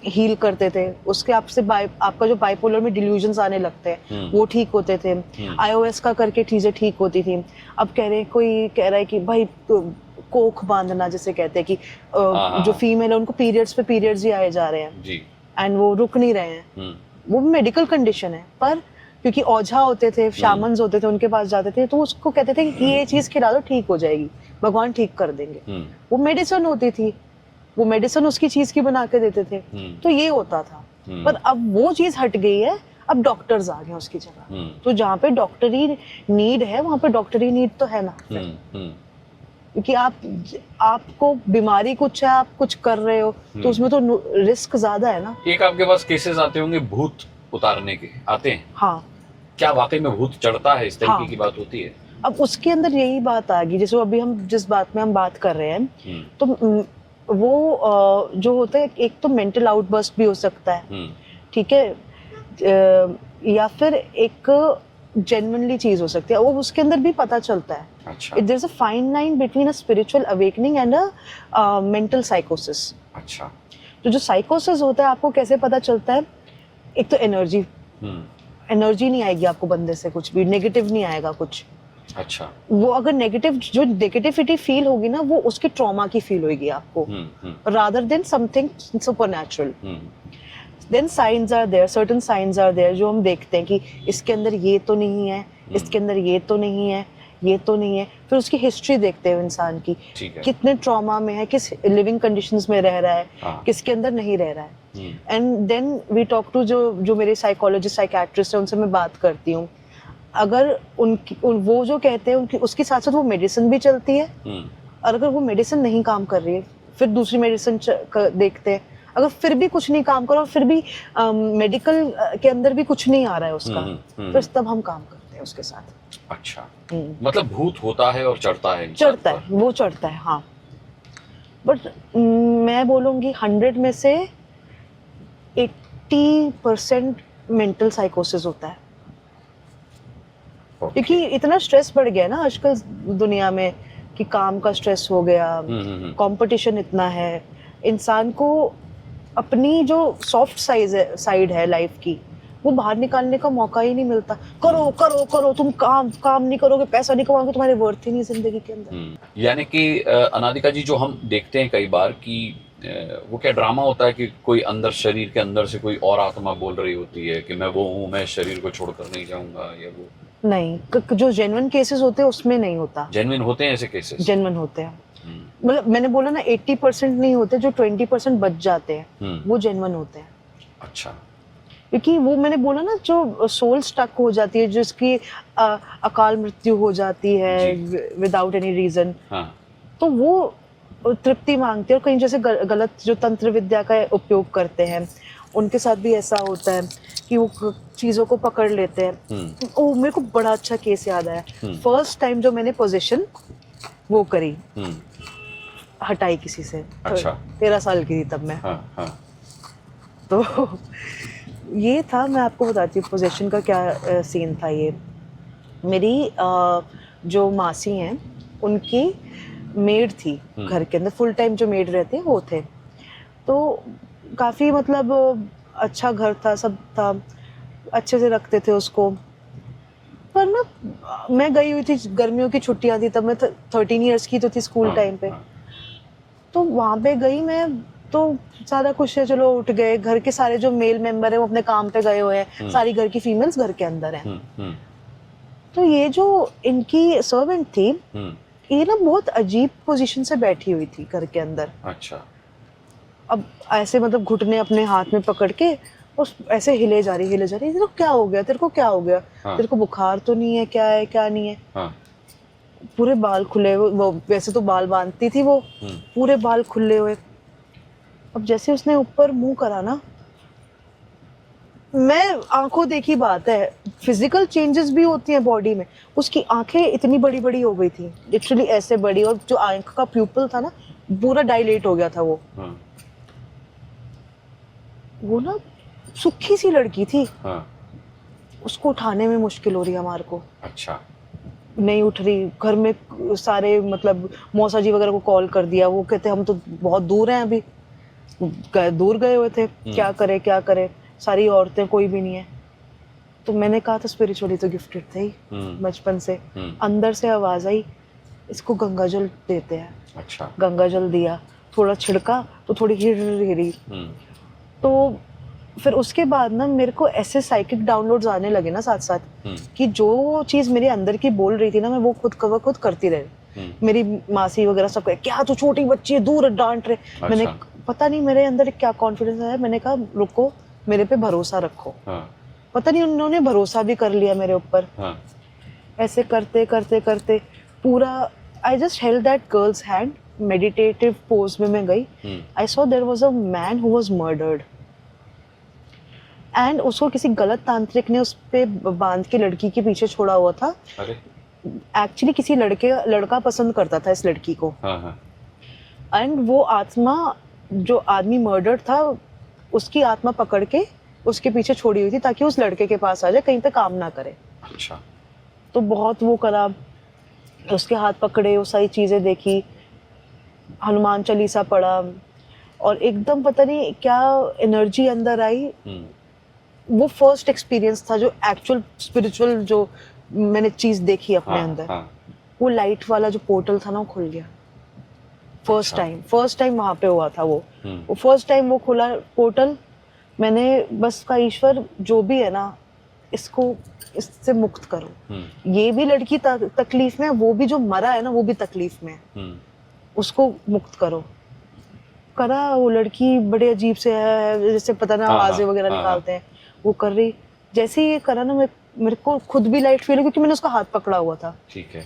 हील करते थे। उसके आपसे आपका जो बाइपोलर में डिल्यूजन्स आने लगते हैं वो ठीक होते थे। आईओएस का करके चीजें ठीक होती थी। अब कोई कह रहा है कि भाई कोख बांधना जिसे कहते हैं कि जो फीमेल है उनको पीरियड्स पे पीरियड्स ही आए जा रहे हैं जी, एंड वो रुक नहीं रहे हैं, वो मेडिकल कंडीशन है। पर क्योंकि ओझा होते थे, शामन्स होते थे, उनके पास जाते थे तो उसको कहते थे कि ये चीज खिला दो ठीक हो जाएगी, भगवान ठीक कर देंगे। वो मेडिसिन होती थी, वो मेडिसिन उसकी चीज की बना के देते थे, तो ये होता था। पर अब वो चीज हट गई है, अब डॉक्टर्स आ गए उसकी जगह। तो जहाँ पे डॉक्टरी नीड है वहाँ पे डॉक्टरी नीड तो है ना, क्योंकि आपको बीमारी कुछ है, आप कुछ कर रहे हो तो उसमें तो रिस्क ज्यादा है ना। एक आपके पास केसेस आते होंगे भूत उतारने के, आते हैं? हाँ। क्या वाकई में भूत चढ़ता है, इस तरीके की बात होती है? अब उसके अंदर यही बात आ गई, जैसे अभी हम जिस बात में हम बात कर रहे हैं, तो वो जो होता है, एक तो मेंटल आउटबर्स्ट भी हो सकता है, ठीक है, या फिर एक जेन्युइनली चीज हो सकती है, वो उसके अंदर भी पता चलता है। अच्छा। There is a fine line between a spiritual awakening and a mental साइकोसिस। अच्छा। तो जो साइकोसिस होता है आपको कैसे पता चलता है? एक तो एनर्जी नहीं आएगी आपको बंदे से, कुछ भी नेगेटिव नहीं आएगा कुछ। अच्छा। वो अगर जो नेगेटिविटी फील होगी ना, वो उसके ट्रॉमा की फील होगी आपको, rather than something supernatural. Then science are there, certain science are there जो हम देखते हैं कि इसके अंदर ये तो नहीं है, इसके अंदर ये तो नहीं है, ये तो नहीं है। फिर उसकी हिस्ट्री देखते हैं इंसान की, कितने ट्रॉमा में है, किस लिविंग कंडीशंस में रह रहा है, किसके अंदर नहीं रह रहा है। And then we talk to जो मेरे साइकोलॉजिस्ट साइकेट्रिस्ट है, उनसे मैं बात करती हूँ। अगर वो जो कहते हैं उसके साथ साथ वो मेडिसिन भी चलती है, और अगर वो मेडिसिन नहीं काम कर रही है फिर दूसरी मेडिसिन देखते हैं। अगर फिर भी कुछ नहीं काम कर रहा, फिर भी मेडिकल के अंदर भी कुछ नहीं आ रहा है उसका, तो तब हम काम करते हैं उसके साथ। अच्छा। मतलब भूत होता है और चढ़ता है? चढ़ता है, वो चढ़ता है, हाँ। बट मैं बोलूँगी 100 में से 80% मेंटल साइकोसिस होता है। क्योंकि इतना स्ट्रेस बढ़ गया ना आजकल दुनिया में, कि काम का स्ट्रेस हो गया, कंपटीशन इतना है, इंसान को अपनी जो सॉफ्ट साइड है लाइफ की, वो बाहर निकालने का मौका ही नहीं मिलता। करो करो करो, तुम काम नहीं करोगे, पैसा नहीं कमाओगे, तुम्हारे वर्थ ही नहीं जिंदगी के अंदर। यानी कि अनादिका जी, जो हम देखते हैं कई बार कि वो क्या ड्रामा होता है कि कोई अंदर, शरीर के अंदर से कोई और आत्मा बोल रही होती है कि मैं वो हूँ, मैं शरीर को छोड़कर नहीं जाऊंगा, या वो नहीं, जो जेन्युइन केसेस होते हैं उसमें नहीं होता। जेन्युइन होते हैं ऐसे केसेस? जेन्युइन होते हैं, मतलब मैंने बोला ना 80% नहीं होते, जो 20% बच जाते हैं वो जेन्युइन होते हैं। अच्छा। क्योंकि वो मैंने बोला ना, जो सोल स्टक हो जाती है, जिसकी अकाल मृत्यु हो जाती है विदाउट एनी रीजन, तो वो तृप्ति मांगती है। और कहीं जैसे गलत जो तंत्र विद्या का उपयोग करते हैं, उनके साथ भी ऐसा होता है कि वो चीजों को पकड़ लेते हैं। ओ, मेरे को बड़ा अच्छा केस याद आया। फर्स्ट टाइम जो मैंने पोजीशन वो करी, हटाई किसी से। अच्छा। 13 साल की थी तब मैं। तो ये था, मैं आपको बताती हूँ पोजीशन का क्या सीन था। ये मेरी जो मासी हैं, उनकी मेड थी घर के अंदर, फुल टाइम जो मेड रहते हैं वो थे। तो काफ़ी मतलब अच्छा घर था, सब था, अच्छे से रखते थे उसको। पर ना, मैं गई हुई थी, गर्मियों की छुट्टियां थी तब, मैं 13 इयर्स की तो थी स्कूल टाइम पे। तो वहाँ पे गई मैं, तो सारा कुछ है, चलो उठ गए, घर के सारे जो मेल मेंबर है वो अपने काम पे गए हुए हैं, सारी घर की फीमेल्स घर के अंदर हैं। तो ये जो इनकी सर्वेंट थी, ये ना बहुत अजीब पोजीशन से बैठी हुई थी घर के अंदर। अच्छा। अब ऐसे मतलब घुटने अपने हाथ में पकड़ के उस ऐसे हिले जा रही। तेरे को क्या हो गया, तेरे को क्या हो गया? तेरे को बुखार तो नहीं है? क्या है क्या नहीं है? पूरे बाल खुले, वो वैसे तो बाल बांधती थी वो, पूरे बाल खुले हुए। अब जैसे उसने ऊपर मुंह करा ना, मैं आंखों देखी बात है, फिजिकल चेंजेस भी होती हैं बॉडी में। उसकी आंखें इतनी बड़ी बड़ी हो गई थी, लिटरली ऐसे बड़ी, और जो आंख का प्यूपल था ना, पूरा डायलेट हो गया था वो। वो ना सुखी सी लड़की थी। उसको उठाने में मुश्किल हो रही है हमारे को। अच्छा। नहीं उठ रही। घर में सारे मतलब मौसा जी वगैरह को कॉल कर दिया, वो कहते हम तो बहुत दूर हैं, अभी दूर गए हुए थे, क्या करे, सारी औरतें, कोई भी नहीं है। तो मैंने कहा था स्पिरिचुअली तो गिफ्टेड थे ही बचपन से। अंदर से आवाज आई, इसको गंगा जल देते हैं। अच्छा। गंगा जल दिया, थोड़ा छिड़का तो थोड़ी हिरी। तो फिर उसके बाद ना मेरे को ऐसे साइकिक डाउनलोड्स आने लगे ना साथ साथ, कि जो चीज मेरे अंदर की बोल रही थी ना, मैं वो खुद करती रही। मेरी मासी वगैरह सब कहे, क्या तू छोटी बच्ची है, दूर डांट रहे। अच्छा। मैंने पता नहीं मेरे अंदर क्या कॉन्फिडेंस आया, मैंने कहा रुको, मेरे पे भरोसा रखो। पता नहीं उन्होंने भरोसा भी कर लिया मेरे ऊपर। ऐसे करते करते करते पूरा, I just held that girl's hand, meditative pose में मैं गई। I saw there was a man who was murdered, and उसको किसी गलत तांत्रिक ने उस पे बांध के लड़की के पीछे छोड़ा हुआ था। अरे एक्चुअली किसी लड़का पसंद करता था इस लड़की को। एंड वो आत्मा, जो आदमी मर्डर था, उसकी आत्मा पकड़ के उसके पीछे छोड़ी हुई थी ताकि उस लड़के के पास आ जाए, कहीं पे काम ना करे। अच्छा। तो बहुत वो करा, उसके हाथ पकड़े, वो सारी चीजें देखी, हनुमान चालीसा पढ़ा, और एकदम पता नहीं क्या एनर्जी अंदर आई। वो फर्स्ट एक्सपीरियंस था जो एक्चुअल स्पिरिचुअल, जो मैंने चीज देखी अपने अंदर। वो लाइट वाला जो पोर्टल था ना, वो खुल गया। फर्स्ट टाइम वहां पे हुआ था वो फर्स्ट टाइम वो खुला पोर्टल। मैंने बस कहा, ईश्वर जो भी है ना, इसको इससे मुक्त करो। ये भी लड़की तकलीफ में, वो भी जो मरा है ना, वो भी तकलीफ में है, उसको मुक्त करो। करा, वो लड़की बड़े अजीब से है, जैसे पता ना आवाजें वगैरह निकालते हैं, वो कर रही। जैसे ही ये करा ना, मेरे को खुद भी लाइट फील हुई, क्योंकि मैंने उसका हाथ पकड़ा हुआ था। ठीक है।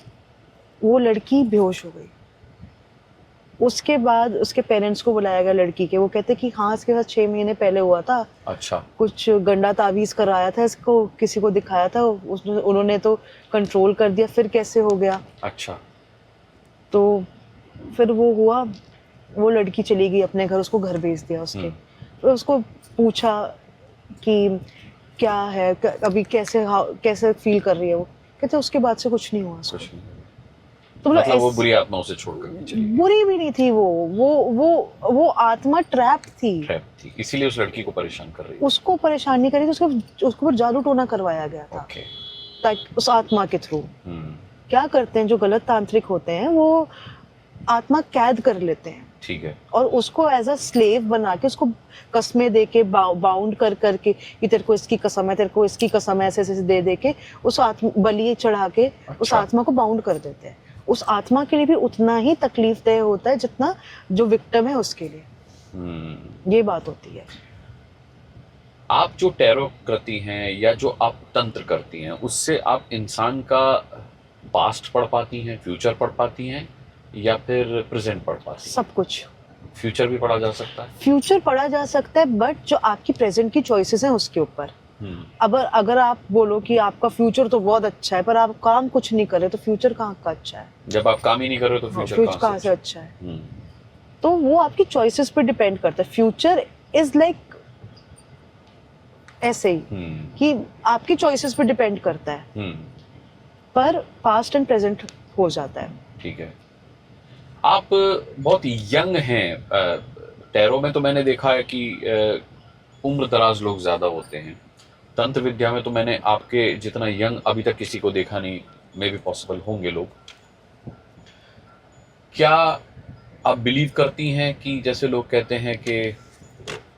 वो लड़की बेहोश हो गई। उसके बाद उसके पेरेंट्स को बुलाया गया लड़की के। वो कहते कि हाँ, इसके साथ 6 महीने पहले हुआ था। अच्छा। कुछ गंडा तावीज कराया था इसको, किसी को दिखाया था, उन्होंने तो कंट्रोल कर दिया, फिर कैसे हो गया। अच्छा। तो फिर वो हुआ, वो लड़की चली गई अपने घर, उसको घर भेज दिया उसके। तो उसको पूछा कि क्या है, अभी कैसे फील कर रही है वो। कहते उसके बाद से कुछ नहीं हुआ। तो मतलब वो बुरी आत्माओं से छोड़कर चली बुरी भी नहीं थी वो आत्मा ट्रैप थी, इसीलिए उस लड़की को परेशान कर रही उसको परेशान नहीं करी थी, उसके ऊपर जादू टोना करवाया गया था ताकि उस आत्मा के थ्रू। क्या करते हैं जो गलत तांत्रिक होते हैं, वो आत्मा कैद कर लेते हैं, ठीक है, और उसको एज अ स्लेव बना के उसको कस्में दे के बाउंड कर करके कि तेरे को इसकी कसम है, तेरे को इसकी कसम है, ऐसे ऐसे दे के उस आत्मा बलि चढ़ा के उस आत्मा को बाउंड कर देते हैं। उस आत्मा के लिए भी उतना ही तकलीफदेह होता है जितना जो विक्टिम है उसके लिए। ये बात होती है। आप जो टैरो करती हैं या जो आप तंत्र करती हैं, उससे आप इंसान का पास्ट पढ़ पाती हैं, फ्यूचर पढ़ पाती हैं, या फिर प्रेजेंट पढ़ पाती हैं? सब कुछ। फ्यूचर भी पढ़ा जा सकता है? फ्यूचर पढ़ा जा सकता है, बट जो आपकी प्रेजेंट की चॉइसेस हैं उसके ऊपर। अगर आप बोलो कि आपका फ्यूचर तो बहुत अच्छा है पर आप काम कुछ नहीं कर रहे तो फ्यूचर कहाँ का अच्छा है? जब आप काम ही नहीं कर रहे तो फ्यूचर कहाँ से अच्छा है? तो वो आपकी चॉइसेस पे डिपेंड करता है। फ्यूचर इज लाइक ऐसे ही कि आपकी चॉइसेस पे डिपेंड करता है, पर पास्ट एंड प्रेजेंट हो जाता है। ठीक है। आप बहुत यंग हैं। टैरो में तो मैंने देखा है कि उम्र दराज लोग ज्यादा होते हैं। तंत्र विद्या में तो मैंने आपके जितना यंग अभी तक किसी को देखा नहीं। मे भी पॉसिबल होंगे लोग। क्या आप बिलीव करती हैं कि जैसे लोग कहते हैं कि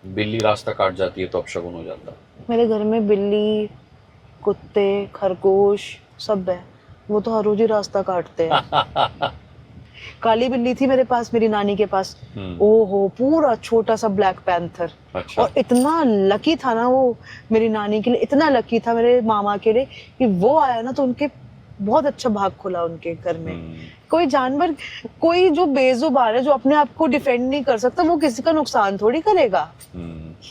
बिल्ली रास्ता काट जाती है तो अपशगुन हो जाता? मेरे घर में बिल्ली, कुत्ते, खरगोश सब है, वो तो हर रोज ही रास्ता काटते हैं। काली बिल्ली थी मेरे पास, मेरी नानी के पास। ओहो, पूरा छोटा सा ब्लैक पैंथर। अच्छा। और इतना लकी था ना वो मेरी नानी के लिए, इतना लकी था मेरे मामा के लिए कि वो आया ना तो उनके बहुत अच्छा भाग खुला उनके घर में। कोई जानवर, कोई जो बेजुबान है, जो अपने आप को डिफेंड नहीं कर सकता, वो किसी का नुकसान थोड़ी करेगा।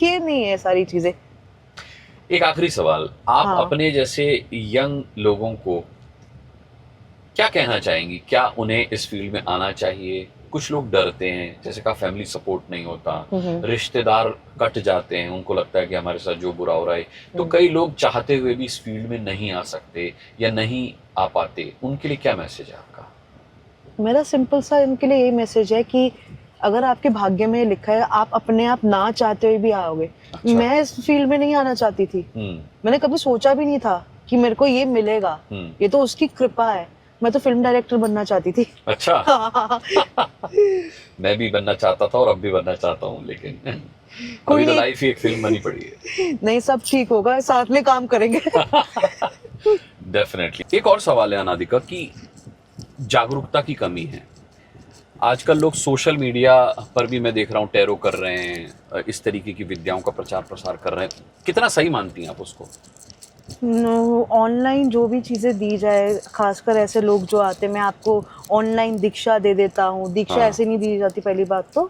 ये नहीं है सारी चीजें। एक आखिरी सवाल, आप अपने जैसे यंग लोगों को क्या कहना चाहेंगी? क्या उन्हें इस फील्ड में आना चाहिए? कुछ लोग डरते हैं, जैसे कहा फैमिली सपोर्ट नहीं होता, रिश्तेदार कट जाते हैं, उनको लगता है कि हमारे साथ जो बुरा हो रहा है। तो कई लोग चाहते हुए भी इस फील्ड में नहीं आ सकते या नहीं आ पाते, उनके लिए क्या मैसेज है आपका? मेरा सिंपल सा इनके लिए यही मैसेज है कि अगर आपके भाग्य में लिखा है, आप अपने आप ना चाहते हुए भी आओगे। अच्छा। मैं इस फील्ड में नहीं आना चाहती थी। मैंने कभी सोचा भी नहीं था कि मेरे को ये मिलेगा। ये तो उसकी कृपा है। मैं तो फिल्म डायरेक्टर बनना चाहती थी। अच्छा। मैं भी बनना चाहता था और अब भी बनना चाहता हूँ, लेकिन अभी तो लाइफ ही एक फिल्म बनी पड़ी है। नहीं, सब ठीक होगा, साथ में काम करेंगे। डेफिनेटली। एक और सवाल है अनादिका कि जागरूकता की कमी है। आजकल लोग सोशल मीडिया पर भी मैं देख रहा हूँ टैरो कर रहे हैं, इस तरीके की विद्याओं का प्रचार प्रसार कर रहे हैं। कितना सही मानती हैं आप उसको? ऑनलाइन जो भी चीज़ें दी जाए, खासकर ऐसे लोग जो आते हैं, मैं आपको ऑनलाइन दीक्षा दे देता हूँ। दीक्षा ऐसे नहीं दी जाती, पहली बात तो।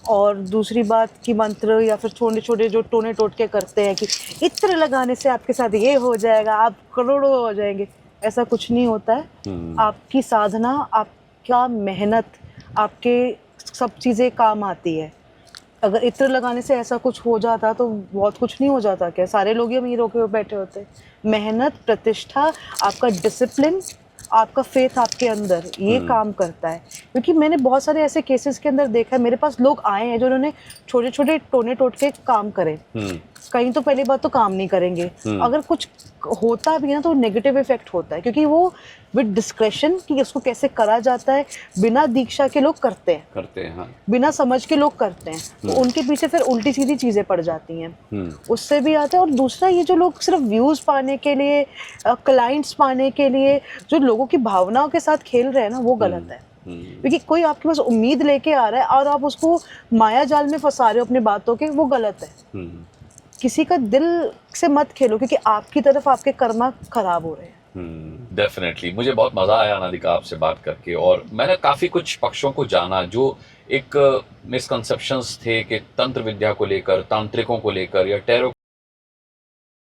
और दूसरी बात कि मंत्र या फिर छोटे छोटे जो टोने टोटके करते हैं कि इत्र लगाने से आपके साथ ये हो जाएगा, आप करोड़ों हो जाएंगे, ऐसा कुछ नहीं होता है। आपकी साधना, आपका मेहनत, आपके सब चीज़ें काम आती है। अगर इत्र लगाने से ऐसा कुछ हो जाता तो बहुत कुछ नहीं हो जाता क्या? सारे लोग ही अमीर होकर बैठे होते। मेहनत, प्रतिष्ठा, आपका डिसिप्लिन, आपका फेथ आपके अंदर, ये काम करता है। क्योंकि मैंने बहुत सारे ऐसे केसेस के अंदर देखा है, मेरे पास लोग आए हैं जिन्होंने छोटे छोटे टोने टोटके काम करे। कहीं तो पहली बात तो काम नहीं करेंगे, अगर कुछ होता भी है ना तो नेगेटिव इफेक्ट होता है, क्योंकि वो विद डिस्क्रेशन कि उसको कैसे करा जाता है, बिना दीक्षा के लोग करते हैं। हाँ। बिना समझ के लोग करते हैं, तो उनके पीछे फिर उल्टी सीधी चीजें पड़ जाती हैं। उससे भी आता है। और दूसरा, ये जो लोग सिर्फ व्यूज पाने के लिए, क्लाइंट्स पाने के लिए जो लोगों की भावनाओं के साथ खेल रहे हैं ना, वो गलत है। क्योंकि कोई आपके पास उम्मीद लेके आ रहा है और आप उसको माया जाल में फंसा रहे हो अपनी बातों के, वो गलत है। किसी का दिल से मत खेलो, क्योंकि आपकी तरफ आपके कर्मा खराब हो रहे हैं। डेफिनेटली। मुझे बहुत मजा आया अनादिका आपसे बात करके, और मैंने काफी कुछ पक्षों को जाना जो एक मिसकंसेप्शंस थे कि तंत्र विद्या को लेकर, तांत्रिकों को लेकर या टैरो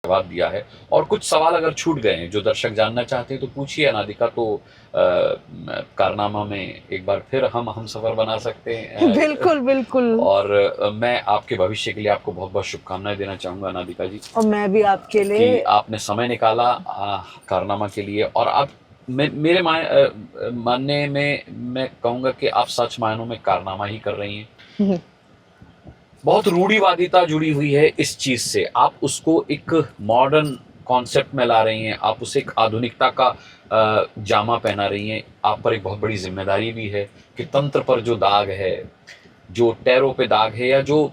जवाब दिया है। और कुछ सवाल अगर छूट गए हैं जो दर्शक जानना चाहते हैं तो पूछिए अनादिका, तो कारनामा में एक बार फिर हम सफर बना सकते हैं। बिल्कुल बिल्कुल। और मैं आपके भविष्य के लिए आपको बहुत बहुत शुभकामनाएं देना चाहूंगा अनादिका जी। और मैं भी आपके लिए, कि आपने समय निकाला कारनामा के लिए, और आप मेरे मानने में मैं कहूँगा कि आप सच मायनों में कारनामा ही कर रही हैं। बहुत रूढ़िवादिता जुड़ी हुई है इस चीज से, आप उसको एक मॉडर्न कॉन्सेप्ट में ला रही हैं, आप उसे एक आधुनिकता का जामा पहना रही हैं। आप पर एक बहुत बड़ी जिम्मेदारी भी है कि तंत्र पर जो दाग है, जो टैरो पे दाग है, या जो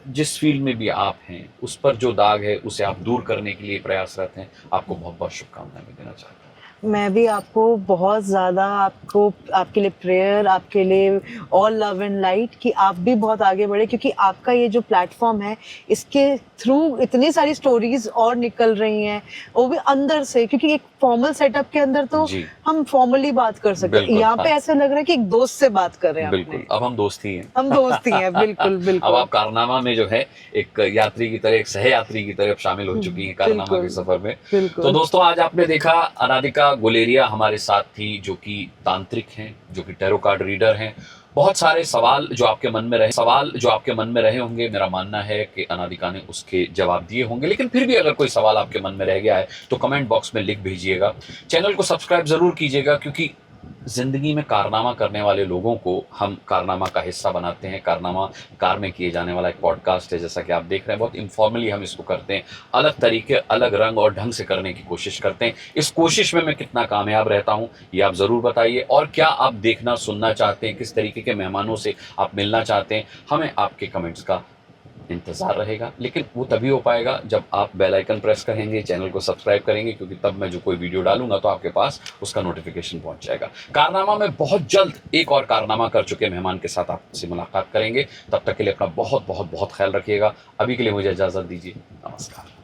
जिस फील्ड में भी आप हैं उस पर जो दाग है उसे आप दूर करने के लिए प्रयासरत हैं। आपको बहुत बहुत शुभकामनाएं मैं देना चाहता हूँ। मैं भी आपको बहुत ज़्यादा आपके लिए प्रेयर, आपके लिए ऑल लव एंड लाइट कि आप भी बहुत आगे बढ़े, क्योंकि आपका ये जो प्लेटफॉर्म है इसके थ्रू इतनी सारी स्टोरीज और निकल रही हैं, वो भी अंदर से, क्योंकि एक फॉर्मल सेटअप के अंदर तो हम फॉर्मली बात कर सकते हैं, यहाँ पे ऐसे लग रहा है कि एक दोस्त से बात कर रहे हैं। बिल्कुल, अब हम दोस्त ही हैं। हम दोस्त ही हैं, बिल्कुल बिल्कुल। अब आप कारनामा में जो है एक यात्री की तरह, एक सहयात्री की तरह शामिल हो चुकी हैं कारनामा के सफर में। तो दोस्तों, आज आपने देखा अनादिका गुलेरिया हमारे साथ थी, जो कि तांत्रिक हैं, जो कि टैरो कार्ड रीडर हैं। बहुत सारे सवाल जो आपके मन में रहे होंगे, मेरा मानना है कि अनादिका ने उसके जवाब दिए होंगे। लेकिन फिर भी अगर कोई सवाल आपके मन में रह गया है तो कमेंट बॉक्स में लिख भेजिएगा। चैनल को सब्सक्राइब जरूर कीजिएगा, क्योंकि जिंदगी में कारनामा करने वाले लोगों को हम कारनामा का हिस्सा बनाते हैं। कारनामा कार में किए जाने वाला एक पॉडकास्ट है, जैसा कि आप देख रहे हैं। बहुत इनफॉर्मली हम इसको करते हैं, अलग तरीके, अलग रंग और ढंग से करने की कोशिश करते हैं। इस कोशिश में मैं कितना कामयाब रहता हूं ये आप ज़रूर बताइए। और क्या आप देखना सुनना चाहते हैं, किस तरीके के मेहमानों से आप मिलना चाहते हैं, हमें आपके कमेंट्स का इंतजार रहेगा। लेकिन वो तभी हो पाएगा जब आप बेल आइकन प्रेस करेंगे, चैनल को सब्सक्राइब करेंगे, क्योंकि तब मैं जो कोई वीडियो डालूंगा तो आपके पास उसका नोटिफिकेशन पहुंच जाएगा। कारनामा में बहुत जल्द एक और कारनामा कर चुके मेहमान के साथ आपसे मुलाकात करेंगे। तब तक के लिए अपना बहुत बहुत बहुत ख्याल रखिएगा। अभी के लिए मुझे इजाजत दीजिए। नमस्कार।